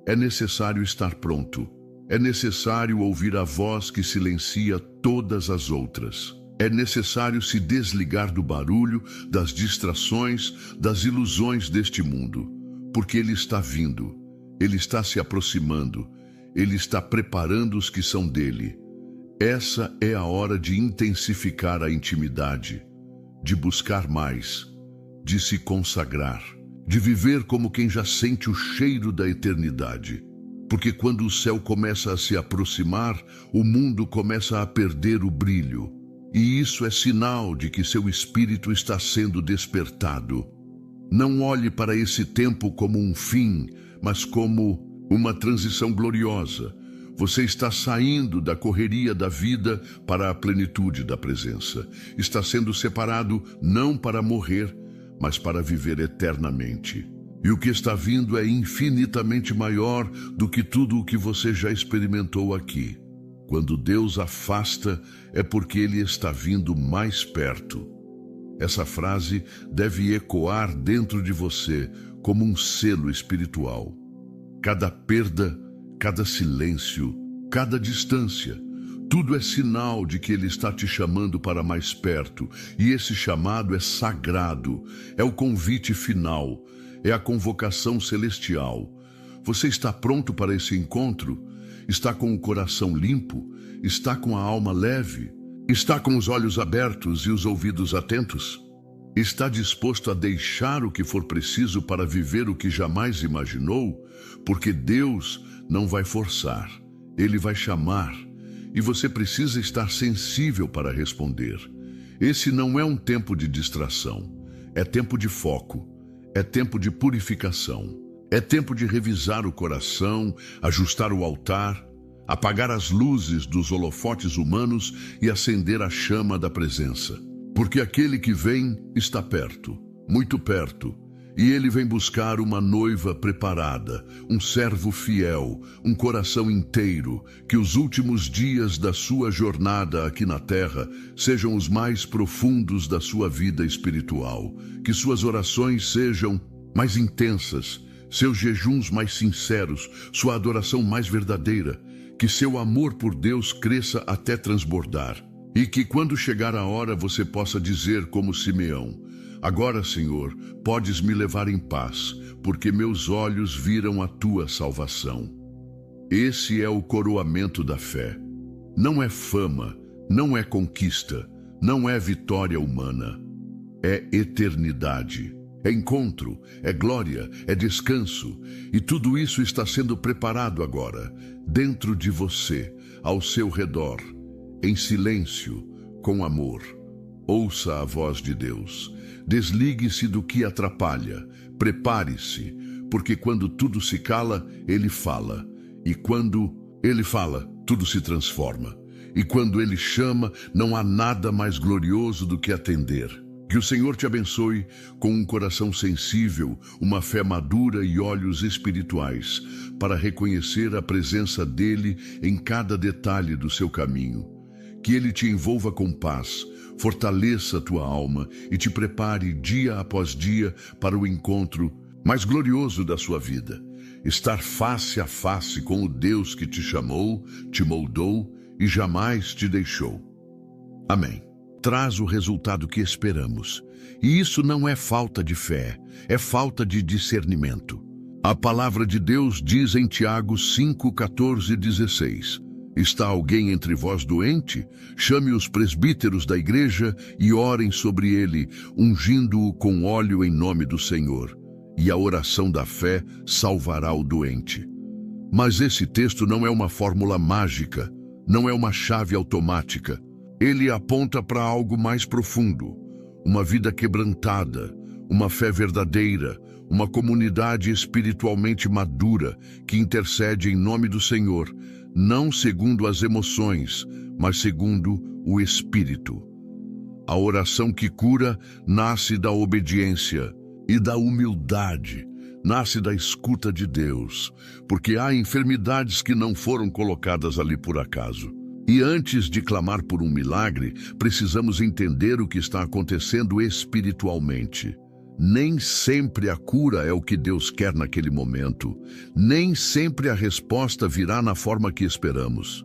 é necessário estar pronto. É necessário ouvir a voz que silencia todas as outras. É necessário se desligar do barulho, das distrações, das ilusões deste mundo, porque ele está vindo, ele está se aproximando, ele está preparando os que são dele. Essa é a hora de intensificar a intimidade, de buscar mais, de se consagrar, de viver como quem já sente o cheiro da eternidade. Porque quando o céu começa a se aproximar, o mundo começa a perder o brilho. E isso é sinal de que seu espírito está sendo despertado. Não olhe para esse tempo como um fim, mas como uma transição gloriosa. Você está saindo da correria da vida para a plenitude da presença. Está sendo separado não para morrer, mas para viver eternamente. E o que está vindo é infinitamente maior do que tudo o que você já experimentou aqui. Quando Deus afasta, é porque Ele está vindo mais perto. Essa frase deve ecoar dentro de você como um selo espiritual. Cada perda, cada silêncio, cada distância, tudo é sinal de que Ele está te chamando para mais perto, e esse chamado é sagrado, é o convite final, é a convocação celestial. Você está pronto para esse encontro? Está com o coração limpo? Está com a alma leve? Está com os olhos abertos e os ouvidos atentos? Está disposto a deixar o que for preciso para viver o que jamais imaginou? Porque Deus não vai forçar, Ele vai chamar, e você precisa estar sensível para responder. Esse não é um tempo de distração, é tempo de foco, é tempo de purificação, é tempo de revisar o coração, ajustar o altar, apagar as luzes dos holofotes humanos e acender a chama da presença. Porque aquele que vem está perto, muito perto, e ele vem buscar uma noiva preparada, um servo fiel, um coração inteiro, que os últimos dias da sua jornada aqui na terra sejam os mais profundos da sua vida espiritual, que suas orações sejam mais intensas, seus jejuns mais sinceros, sua adoração mais verdadeira, que seu amor por Deus cresça até transbordar, e que quando chegar a hora você possa dizer como Simeão: agora, Senhor, podes me levar em paz, porque meus olhos viram a tua salvação. Esse é o coroamento da fé. Não é fama, não é conquista, não é vitória humana. É eternidade, é encontro, é glória, é descanso. E tudo isso está sendo preparado agora, dentro de você, ao seu redor, em silêncio, com amor. Ouça a voz de Deus. Desligue-se do que atrapalha. Prepare-se, porque quando tudo se cala, Ele fala. E quando Ele fala, tudo se transforma. E quando Ele chama, não há nada mais glorioso do que atender. Que o Senhor te abençoe com um coração sensível, uma fé madura e olhos espirituais, para reconhecer a presença dEle em cada detalhe do seu caminho. Que Ele te envolva com paz, fortaleça a tua alma e te prepare dia após dia para o encontro mais glorioso da sua vida. Estar face a face com o Deus que te chamou, te moldou e jamais te deixou. Amém. Traz o resultado que esperamos. E isso não é falta de fé, é falta de discernimento. A palavra de Deus diz em Tiago 5, 14 e 16: está alguém entre vós doente? Chame os presbíteros da igreja e orem sobre ele, ungindo-o com óleo em nome do Senhor. e a oração da fé salvará o doente. Mas esse texto não é uma fórmula mágica, não é uma chave automática. Ele aponta para algo mais profundo, uma vida quebrantada, uma fé verdadeira, uma comunidade espiritualmente madura que intercede em nome do Senhor, não segundo as emoções, mas segundo o Espírito. A oração que cura nasce da obediência e da humildade, nasce da escuta de Deus, porque há enfermidades que não foram colocadas ali por acaso. E antes de clamar por um milagre, precisamos entender o que está acontecendo espiritualmente. Nem sempre a cura é o que Deus quer naquele momento. Nem sempre a resposta virá na forma que esperamos.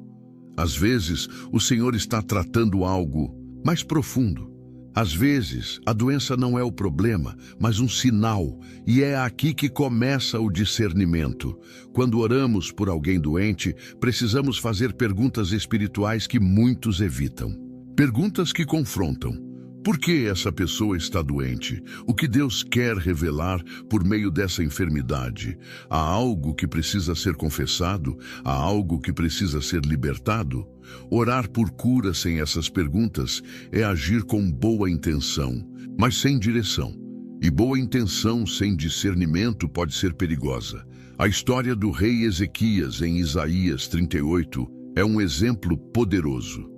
Às vezes, o Senhor está tratando algo mais profundo. Às vezes, a doença não é o problema, mas um sinal, e é aqui que começa o discernimento. Quando oramos por alguém doente, precisamos fazer perguntas espirituais que muitos evitam. Perguntas que confrontam. Por que essa pessoa está doente? O que Deus quer revelar por meio dessa enfermidade? Há algo que precisa ser confessado? Há algo que precisa ser libertado? Orar por cura sem essas perguntas é agir com boa intenção, mas sem direção. E boa intenção sem discernimento pode ser perigosa. A história do rei Ezequias em Isaías 38 é um exemplo poderoso.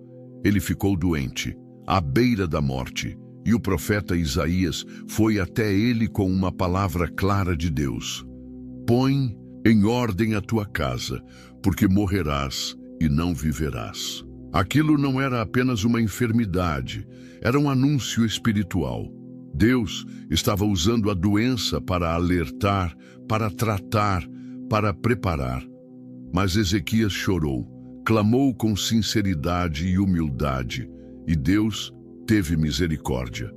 Ele ficou doente, à beira da morte, e o profeta Isaías foi até ele com uma palavra clara de Deus: põe em ordem a tua casa, porque morrerás e não viverás. Aquilo não era apenas uma enfermidade, era um anúncio espiritual. Deus estava usando a doença para alertar, para tratar, para preparar. Mas Ezequias chorou, clamou com sinceridade e humildade, e Deus teve misericórdia.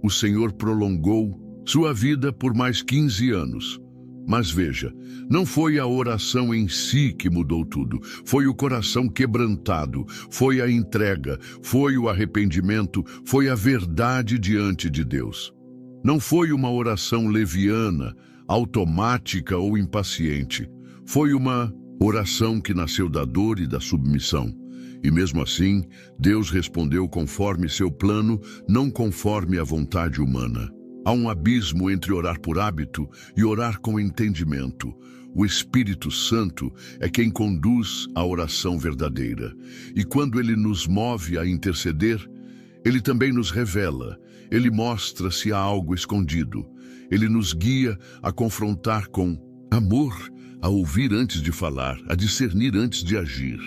O Senhor prolongou sua vida por mais 15 anos. Mas veja, não foi a oração em si que mudou tudo. Foi o coração quebrantado, foi a entrega, foi o arrependimento, foi a verdade diante de Deus. Não foi uma oração leviana, automática ou impaciente. Foi uma oração que nasceu da dor e da submissão. E mesmo assim, Deus respondeu conforme seu plano, não conforme a vontade humana. Há um abismo entre orar por hábito e orar com entendimento. O Espírito Santo é quem conduz a oração verdadeira. E quando Ele nos move a interceder, Ele também nos revela. Ele mostra se há algo escondido. Ele nos guia a confrontar com amor, a ouvir antes de falar, a discernir antes de agir.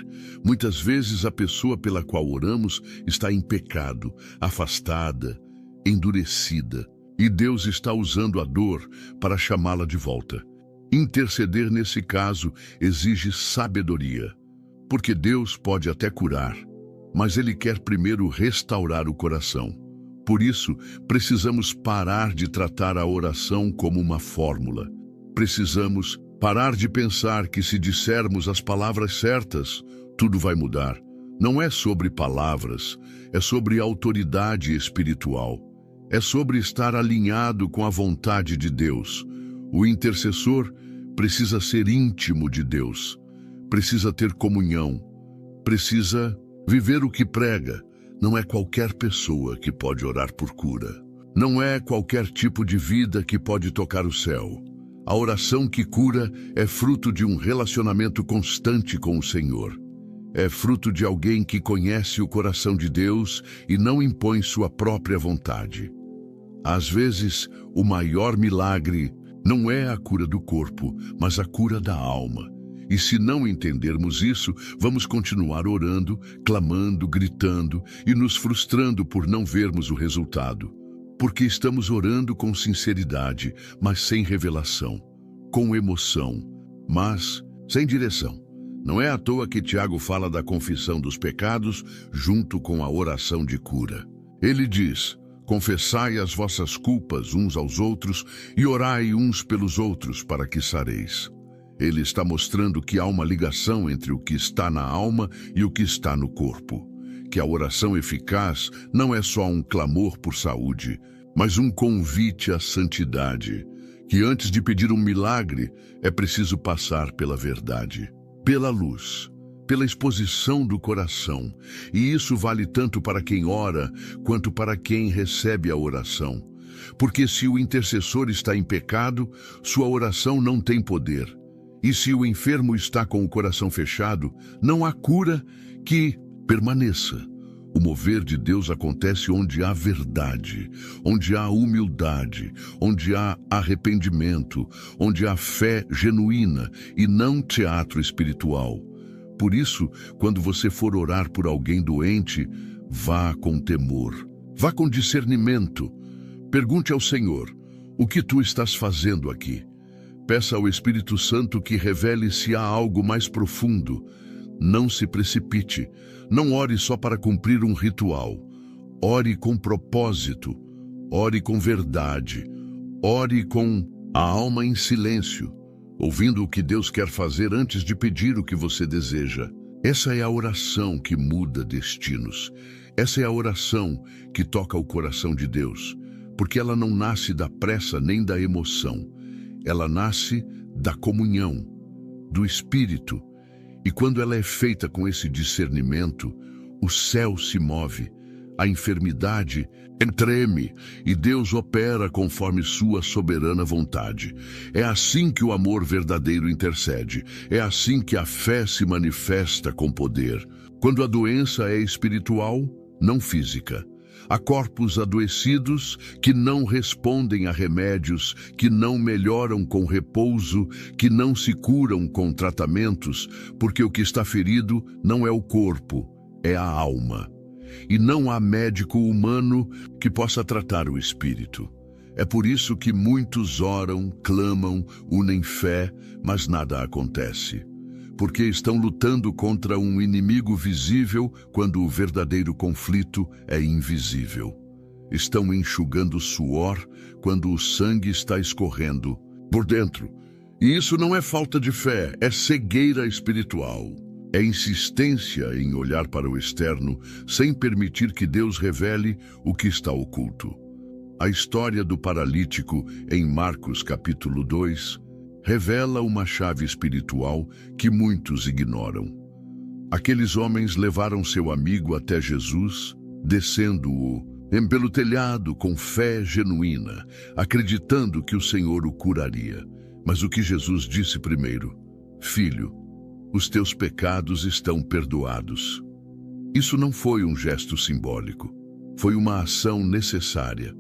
Muitas vezes a pessoa pela qual oramos está em pecado, afastada, endurecida. E Deus está usando a dor para chamá-la de volta. Interceder nesse caso exige sabedoria, porque Deus pode até curar, mas Ele quer primeiro restaurar o coração. Por isso, precisamos parar de tratar a oração como uma fórmula. Precisamos parar de pensar que se dissermos as palavras certas, tudo vai mudar. Não é sobre palavras, é sobre autoridade espiritual. É sobre estar alinhado com a vontade de Deus. O intercessor precisa ser íntimo de Deus, precisa ter comunhão, precisa viver o que prega. Não é qualquer pessoa que pode orar por cura. Não é qualquer tipo de vida que pode tocar o céu. A oração que cura é fruto de um relacionamento constante com o Senhor. É fruto de alguém que conhece o coração de Deus e não impõe sua própria vontade. Às vezes, o maior milagre não é a cura do corpo, mas a cura da alma. E se não entendermos isso, vamos continuar orando, clamando, gritando e nos frustrando por não vermos o resultado. Porque estamos orando com sinceridade, mas sem revelação, com emoção, mas sem direção. Não é à toa que Tiago fala da confissão dos pecados junto com a oração de cura. Ele diz: confessai as vossas culpas uns aos outros e orai uns pelos outros para que sareis. Ele está mostrando que há uma ligação entre o que está na alma e o que está no corpo. Que a oração eficaz não é só um clamor por saúde, mas um convite à santidade. que antes de pedir um milagre, é preciso passar pela verdade, pela luz, pela exposição do coração. E isso vale tanto para quem ora, quanto para quem recebe a oração. Porque se o intercessor está em pecado, sua oração não tem poder. E se o enfermo está com o coração fechado, não há cura que permaneça. O mover de Deus acontece onde há verdade, onde há humildade, onde há arrependimento, onde há fé genuína e não teatro espiritual. Por isso, quando você for orar por alguém doente, vá com temor, vá com discernimento. Pergunte ao Senhor: o que tu estás fazendo aqui? Peça ao Espírito Santo que revele se há algo mais profundo. Não se precipite. Não ore só para cumprir um ritual. Ore com propósito. Ore com verdade. Ore com a alma em silêncio, ouvindo o que Deus quer fazer antes de pedir o que você deseja. Essa é a oração que muda destinos. Essa é a oração que toca o coração de Deus, porque ela não nasce da pressa nem da emoção. Ela nasce da comunhão, do Espírito. E quando ela é feita com esse discernimento, o céu se move, a enfermidade treme e Deus opera conforme sua soberana vontade. É assim que o amor verdadeiro intercede. É assim que a fé se manifesta com poder. Quando a doença é espiritual, não física. Há corpos adoecidos que não respondem a remédios, que não melhoram com repouso, que não se curam com tratamentos, porque o que está ferido não é o corpo, é a alma. E não há médico humano que possa tratar o espírito. É por isso que muitos oram, clamam, unem fé, mas nada acontece. Porque estão lutando contra um inimigo visível quando o verdadeiro conflito é invisível. Estão enxugando suor quando o sangue está escorrendo por dentro. E isso não é falta de fé, é cegueira espiritual. É insistência em olhar para o externo sem permitir que Deus revele o que está oculto. A história do paralítico em Marcos capítulo 2 revela uma chave espiritual que muitos ignoram. Aqueles homens levaram seu amigo até Jesus, descendo-o pelo telhado com fé genuína, acreditando que o Senhor o curaria. Mas o que Jesus disse primeiro? Filho, os teus pecados estão perdoados. Isso não foi um gesto simbólico, foi uma ação necessária.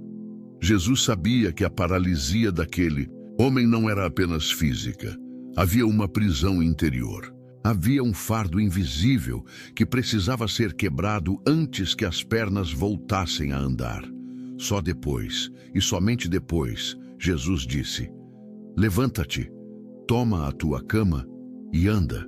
Jesus sabia que a paralisia daquele homem não era apenas física. Havia uma prisão interior. Havia um fardo invisível que precisava ser quebrado antes que as pernas voltassem a andar. Só depois, e somente depois, Jesus disse: levanta-te, toma a tua cama e anda.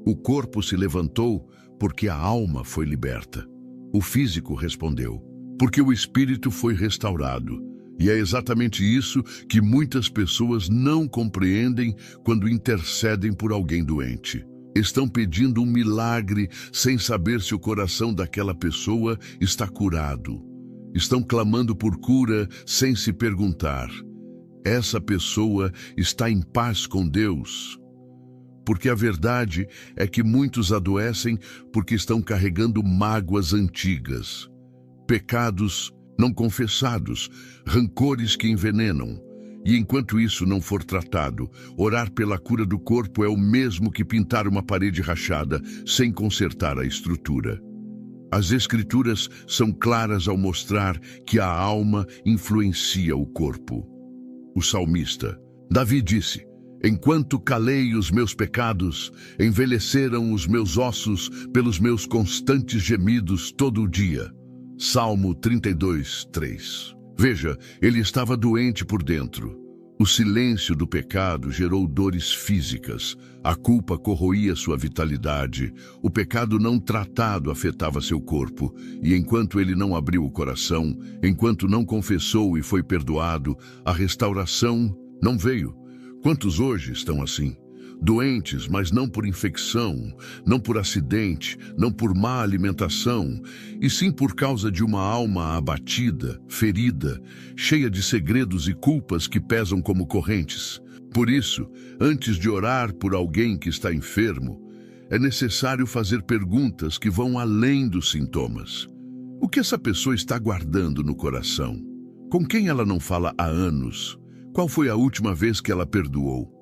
O corpo se levantou porque a alma foi liberta. O físico respondeu, porque o espírito foi restaurado. E é exatamente isso que muitas pessoas não compreendem quando intercedem por alguém doente. Estão pedindo um milagre sem saber se o coração daquela pessoa está curado. Estão clamando por cura sem se perguntar: essa pessoa está em paz com Deus? Porque a verdade é que muitos adoecem porque estão carregando mágoas antigas, pecados não confessados, rancores que envenenam. E enquanto isso não for tratado, orar pela cura do corpo é o mesmo que pintar uma parede rachada sem consertar a estrutura. As Escrituras são claras ao mostrar que a alma influencia o corpo. O salmista Davi disse: enquanto calei os meus pecados, envelheceram os meus ossos pelos meus constantes gemidos todo o dia. Salmo 32, 3. Veja, ele estava doente por dentro. O silêncio do pecado gerou dores físicas. A culpa corroía sua vitalidade. O pecado não tratado afetava seu corpo. E enquanto ele não abriu o coração, enquanto não confessou e foi perdoado, a restauração não veio. Quantos hoje estão assim? doentes, mas não por infecção, não por acidente, não por má alimentação, e sim por causa de uma alma abatida, ferida, cheia de segredos e culpas que pesam como correntes. Por isso, antes de orar por alguém que está enfermo, é necessário fazer perguntas que vão além dos sintomas. O que essa pessoa está guardando no coração? Com quem ela não fala há anos? Qual foi a última vez que ela perdoou?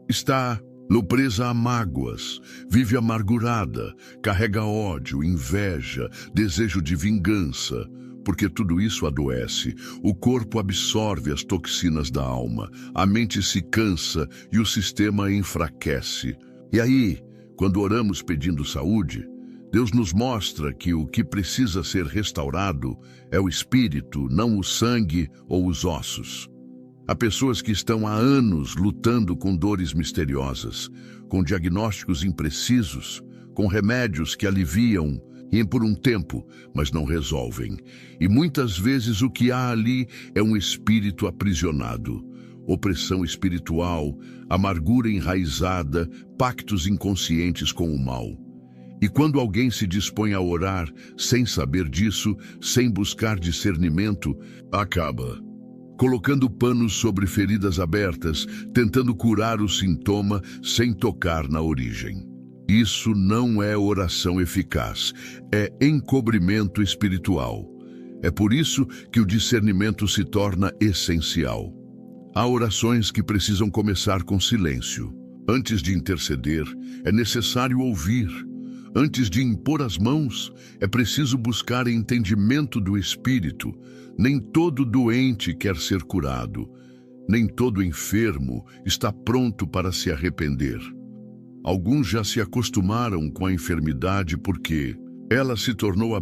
Está presa a mágoas, vive amargurada, carrega ódio, inveja, desejo de vingança, porque tudo isso adoece. O corpo absorve as toxinas da alma, a mente se cansa e o sistema enfraquece. E aí, quando oramos pedindo saúde, Deus nos mostra que o que precisa ser restaurado é o espírito, não o sangue ou os ossos. Há pessoas que estão há anos lutando com dores misteriosas, com diagnósticos imprecisos, com remédios que aliviam por um tempo, mas não resolvem. E muitas vezes o que há ali é um espírito aprisionado, opressão espiritual, amargura enraizada, pactos inconscientes com o mal. E quando alguém se dispõe a orar sem saber disso, sem buscar discernimento, acaba colocando panos sobre feridas abertas, tentando curar o sintoma sem tocar na origem. Isso não é oração eficaz, é encobrimento espiritual. É por isso que o discernimento se torna essencial. Há orações que precisam começar com silêncio. Antes de interceder, é necessário ouvir. Antes de impor as mãos, é preciso buscar entendimento do Espírito. Nem todo doente quer ser curado. Nem todo enfermo está pronto para se arrepender. Alguns já se acostumaram com a enfermidade porque ela se tornou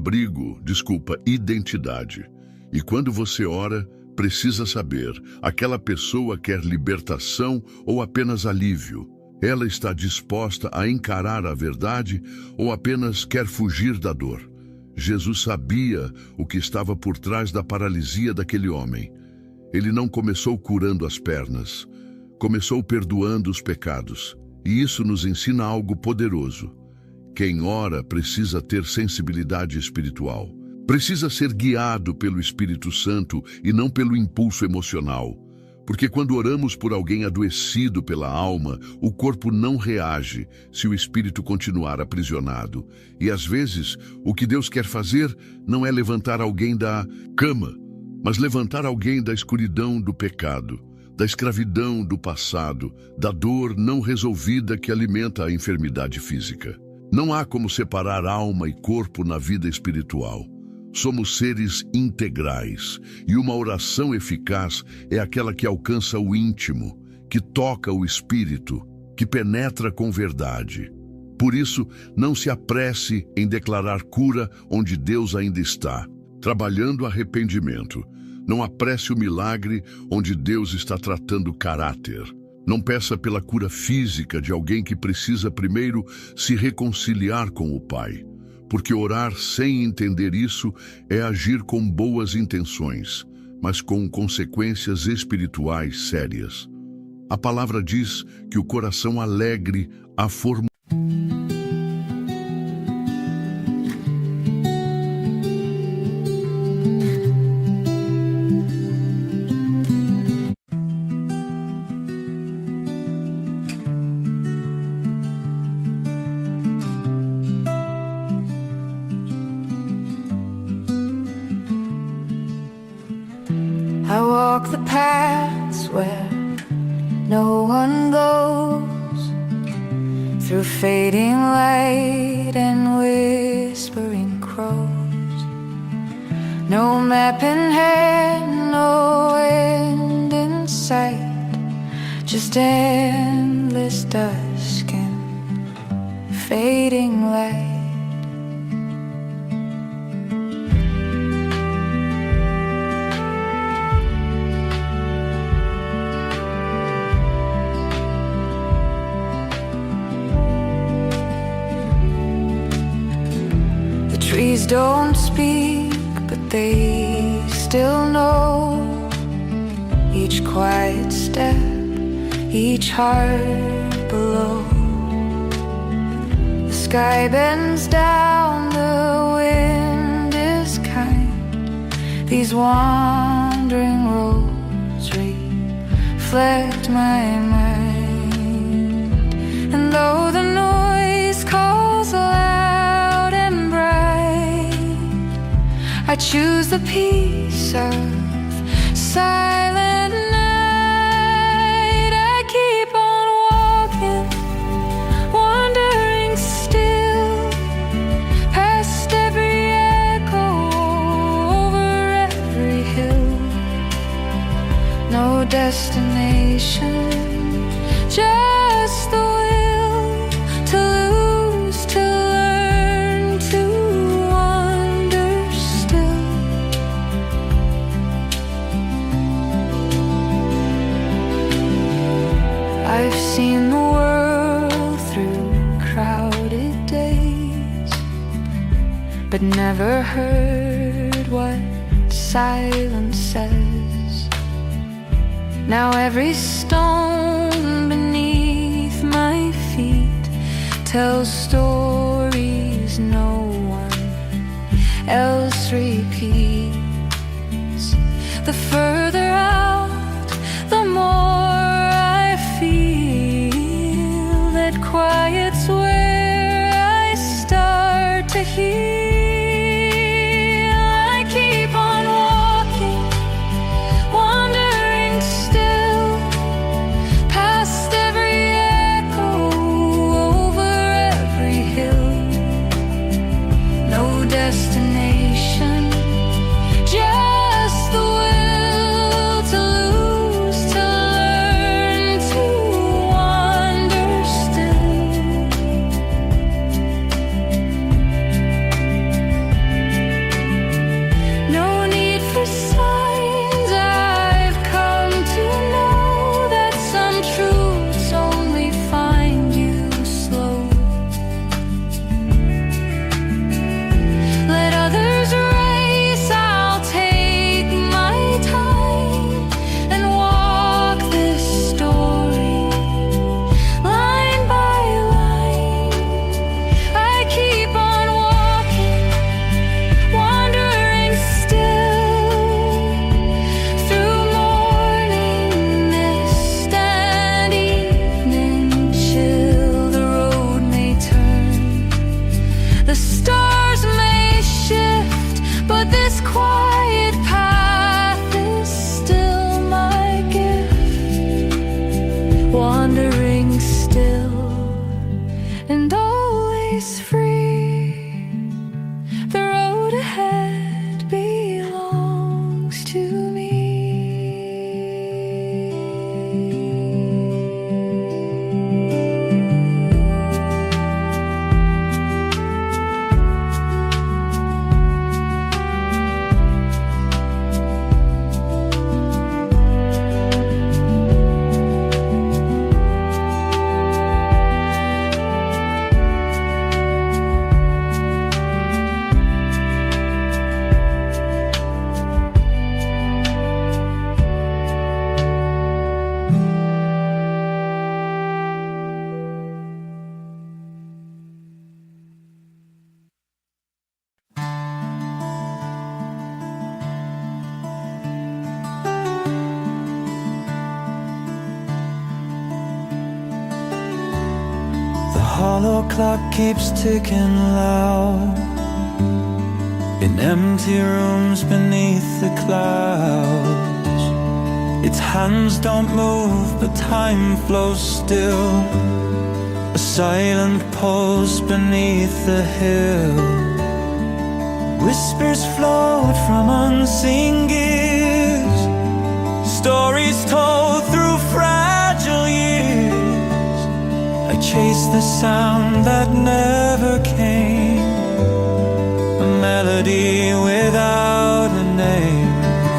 identidade. E quando você ora, precisa saber, aquela pessoa quer libertação ou apenas alívio? Ela está disposta a encarar a verdade ou apenas quer fugir da dor? Jesus sabia o que estava por trás da paralisia daquele homem. Ele não começou curando as pernas, começou perdoando os pecados. E isso nos ensina algo poderoso. Quem ora precisa ter sensibilidade espiritual. Precisa ser guiado pelo Espírito Santo e não pelo impulso emocional. Porque quando oramos por alguém adoecido pela alma, o corpo não reage se o espírito continuar aprisionado. E às vezes, o que Deus quer fazer não é levantar alguém da cama, mas levantar alguém da escuridão do pecado, da escravidão do passado, da dor não resolvida que alimenta a enfermidade física. Não há como separar alma e corpo na vida espiritual. Somos seres integrais, e uma oração eficaz é aquela que alcança o íntimo, que toca o espírito, que penetra com verdade. Por isso, não se apresse em declarar cura onde Deus ainda está, trabalhando arrependimento. Não apresse o milagre onde Deus está tratando caráter. Não peça pela cura física de alguém que precisa primeiro se reconciliar com o Pai. Porque orar sem entender isso é agir com boas intenções, mas com consequências espirituais sérias. A palavra diz que o coração alegre a forma. I walk the paths where no one goes, through fading light and whispering crows. No map in hand, no end in sight, just endless dusk and fading light. Trees don't speak, but they still know each quiet step, each heartbeat below. The sky bends down, the wind is kind. These wandering roads reflect my mind. And though the noise calls loud and bright, I choose the peace of silent night. I keep on walking, wandering still, past every echo, over every hill. No destination, just the will to lose, to learn, to wander still. I've seen the world through crowded days, but never heard what silence says. Now every stone beneath my feet tells stories no one else repeats. The further out, the more I feel that quiet's where I start to heal. I keep on walking, wandering still, past every echo, over every hill. No destination, just the will to lose, to learn, to wander still. No need for signs, I've come to know that some truths only find you slow. Let others race, I'll take my time and walk this story line by line. I keep on walking, wandering still, through morning mist and evening chill. The road may turn, the stars may shift, but this quiet path is still my gift. Wandering still and always free, the road ahead belongs to me. The hollow clock keeps ticking loud in empty rooms beneath the clouds. Its hands don't move, but time flows still. A silent pulse beneath the hill. Whispers float from unseen gears, stories told through fragile years. I chase the sound that never came, a melody without a name.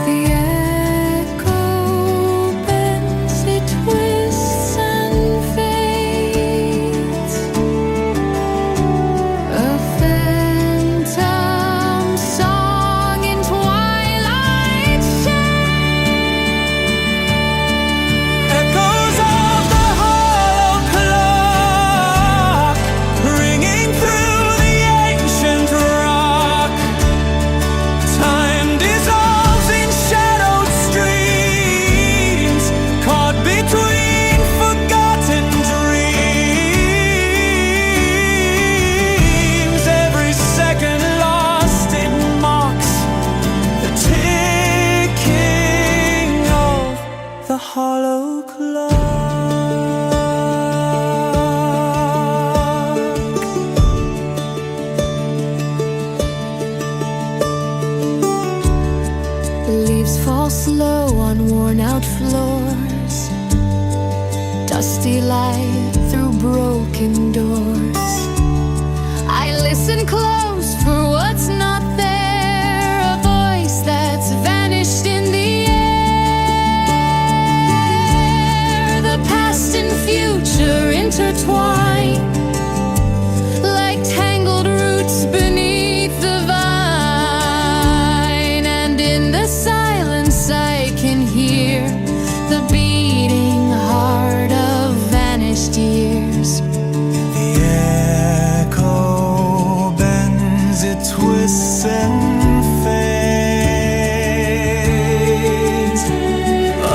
The echo bends, it twists and fades. A phantom song in twilight shades. Echoes of the hollow clock the hollow clock. Leaves fall slow on worn-out floors, dusty light through broken doors. I listen close for what's not there, a voice that's vanished in the air. The past and future intertwine like tangled roots beneath the vine, and in the silence I can hear the beating heart of vanished years. The echo bends, it twists and fades,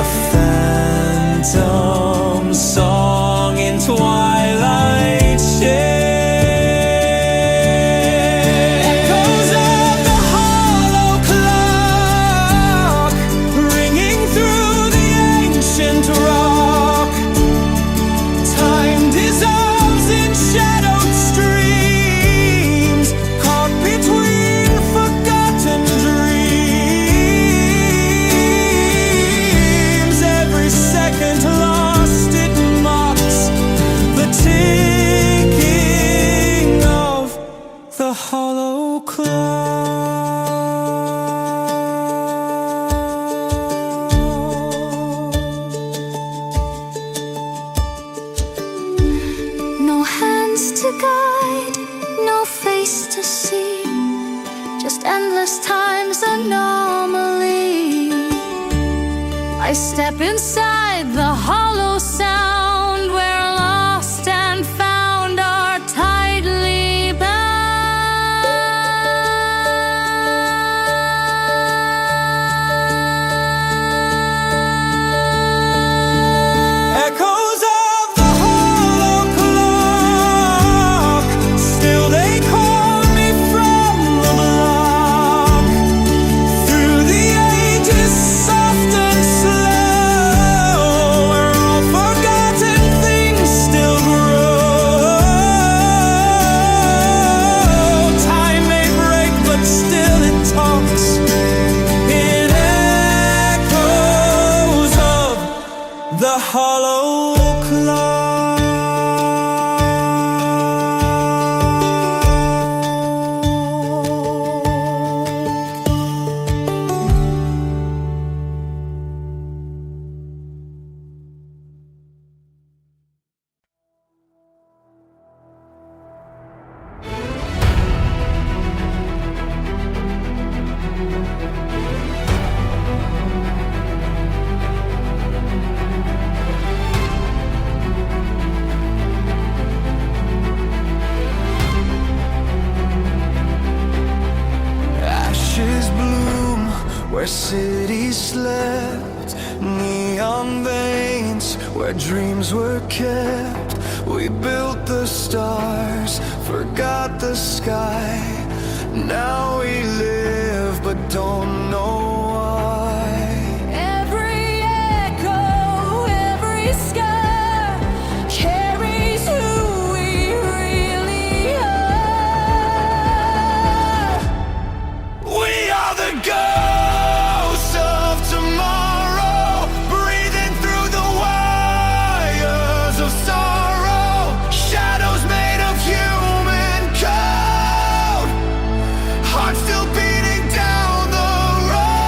a phantom song in twilight shades. Echoes of the hollow clock ringing through the ancient rock. Time dissolves in shadowed streams, caught between forgotten dreams. Every second lost, it mocks the ticking of the hollow clock. No hands to guide, no face to see, just endless time's anomaly. I step inside the hollow sound where lost and found are tightly bound. Echoes of the hollow clock, still they call me from the block. Through the ages, soft and slow, where all forgotten things still grow. Time may break, but still it talks. It echoes of the hollow ashes bloom where cities slept, neon veins where dreams were kept. We built the stars, forgot the sky. Now we live but don't know why. Every echo, every scar carries who we really are. We are the ghosts of tomorrow, breathing through the wires of sorrow. Shadows made of human code, hearts still beating down the road.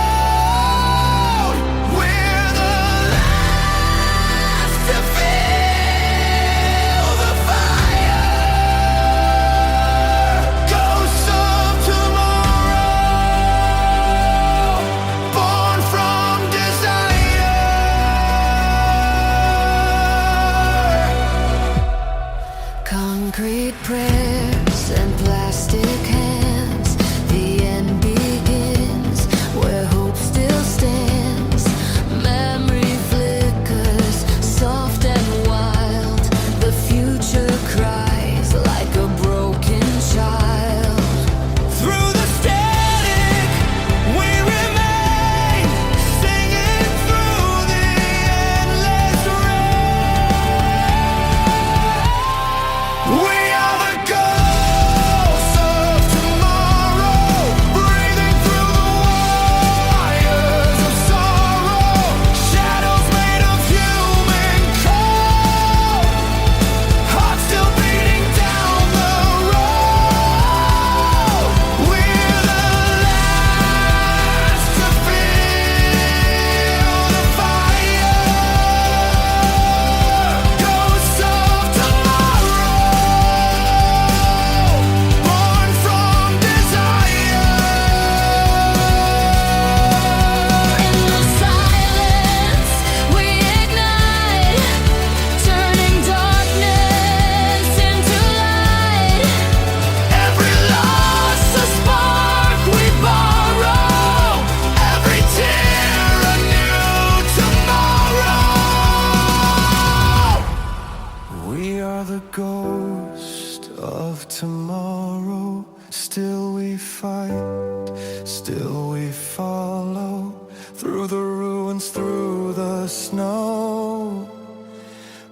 know.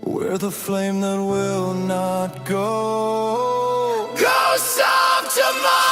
We're the flame that will not go. Ghosts of tomorrow.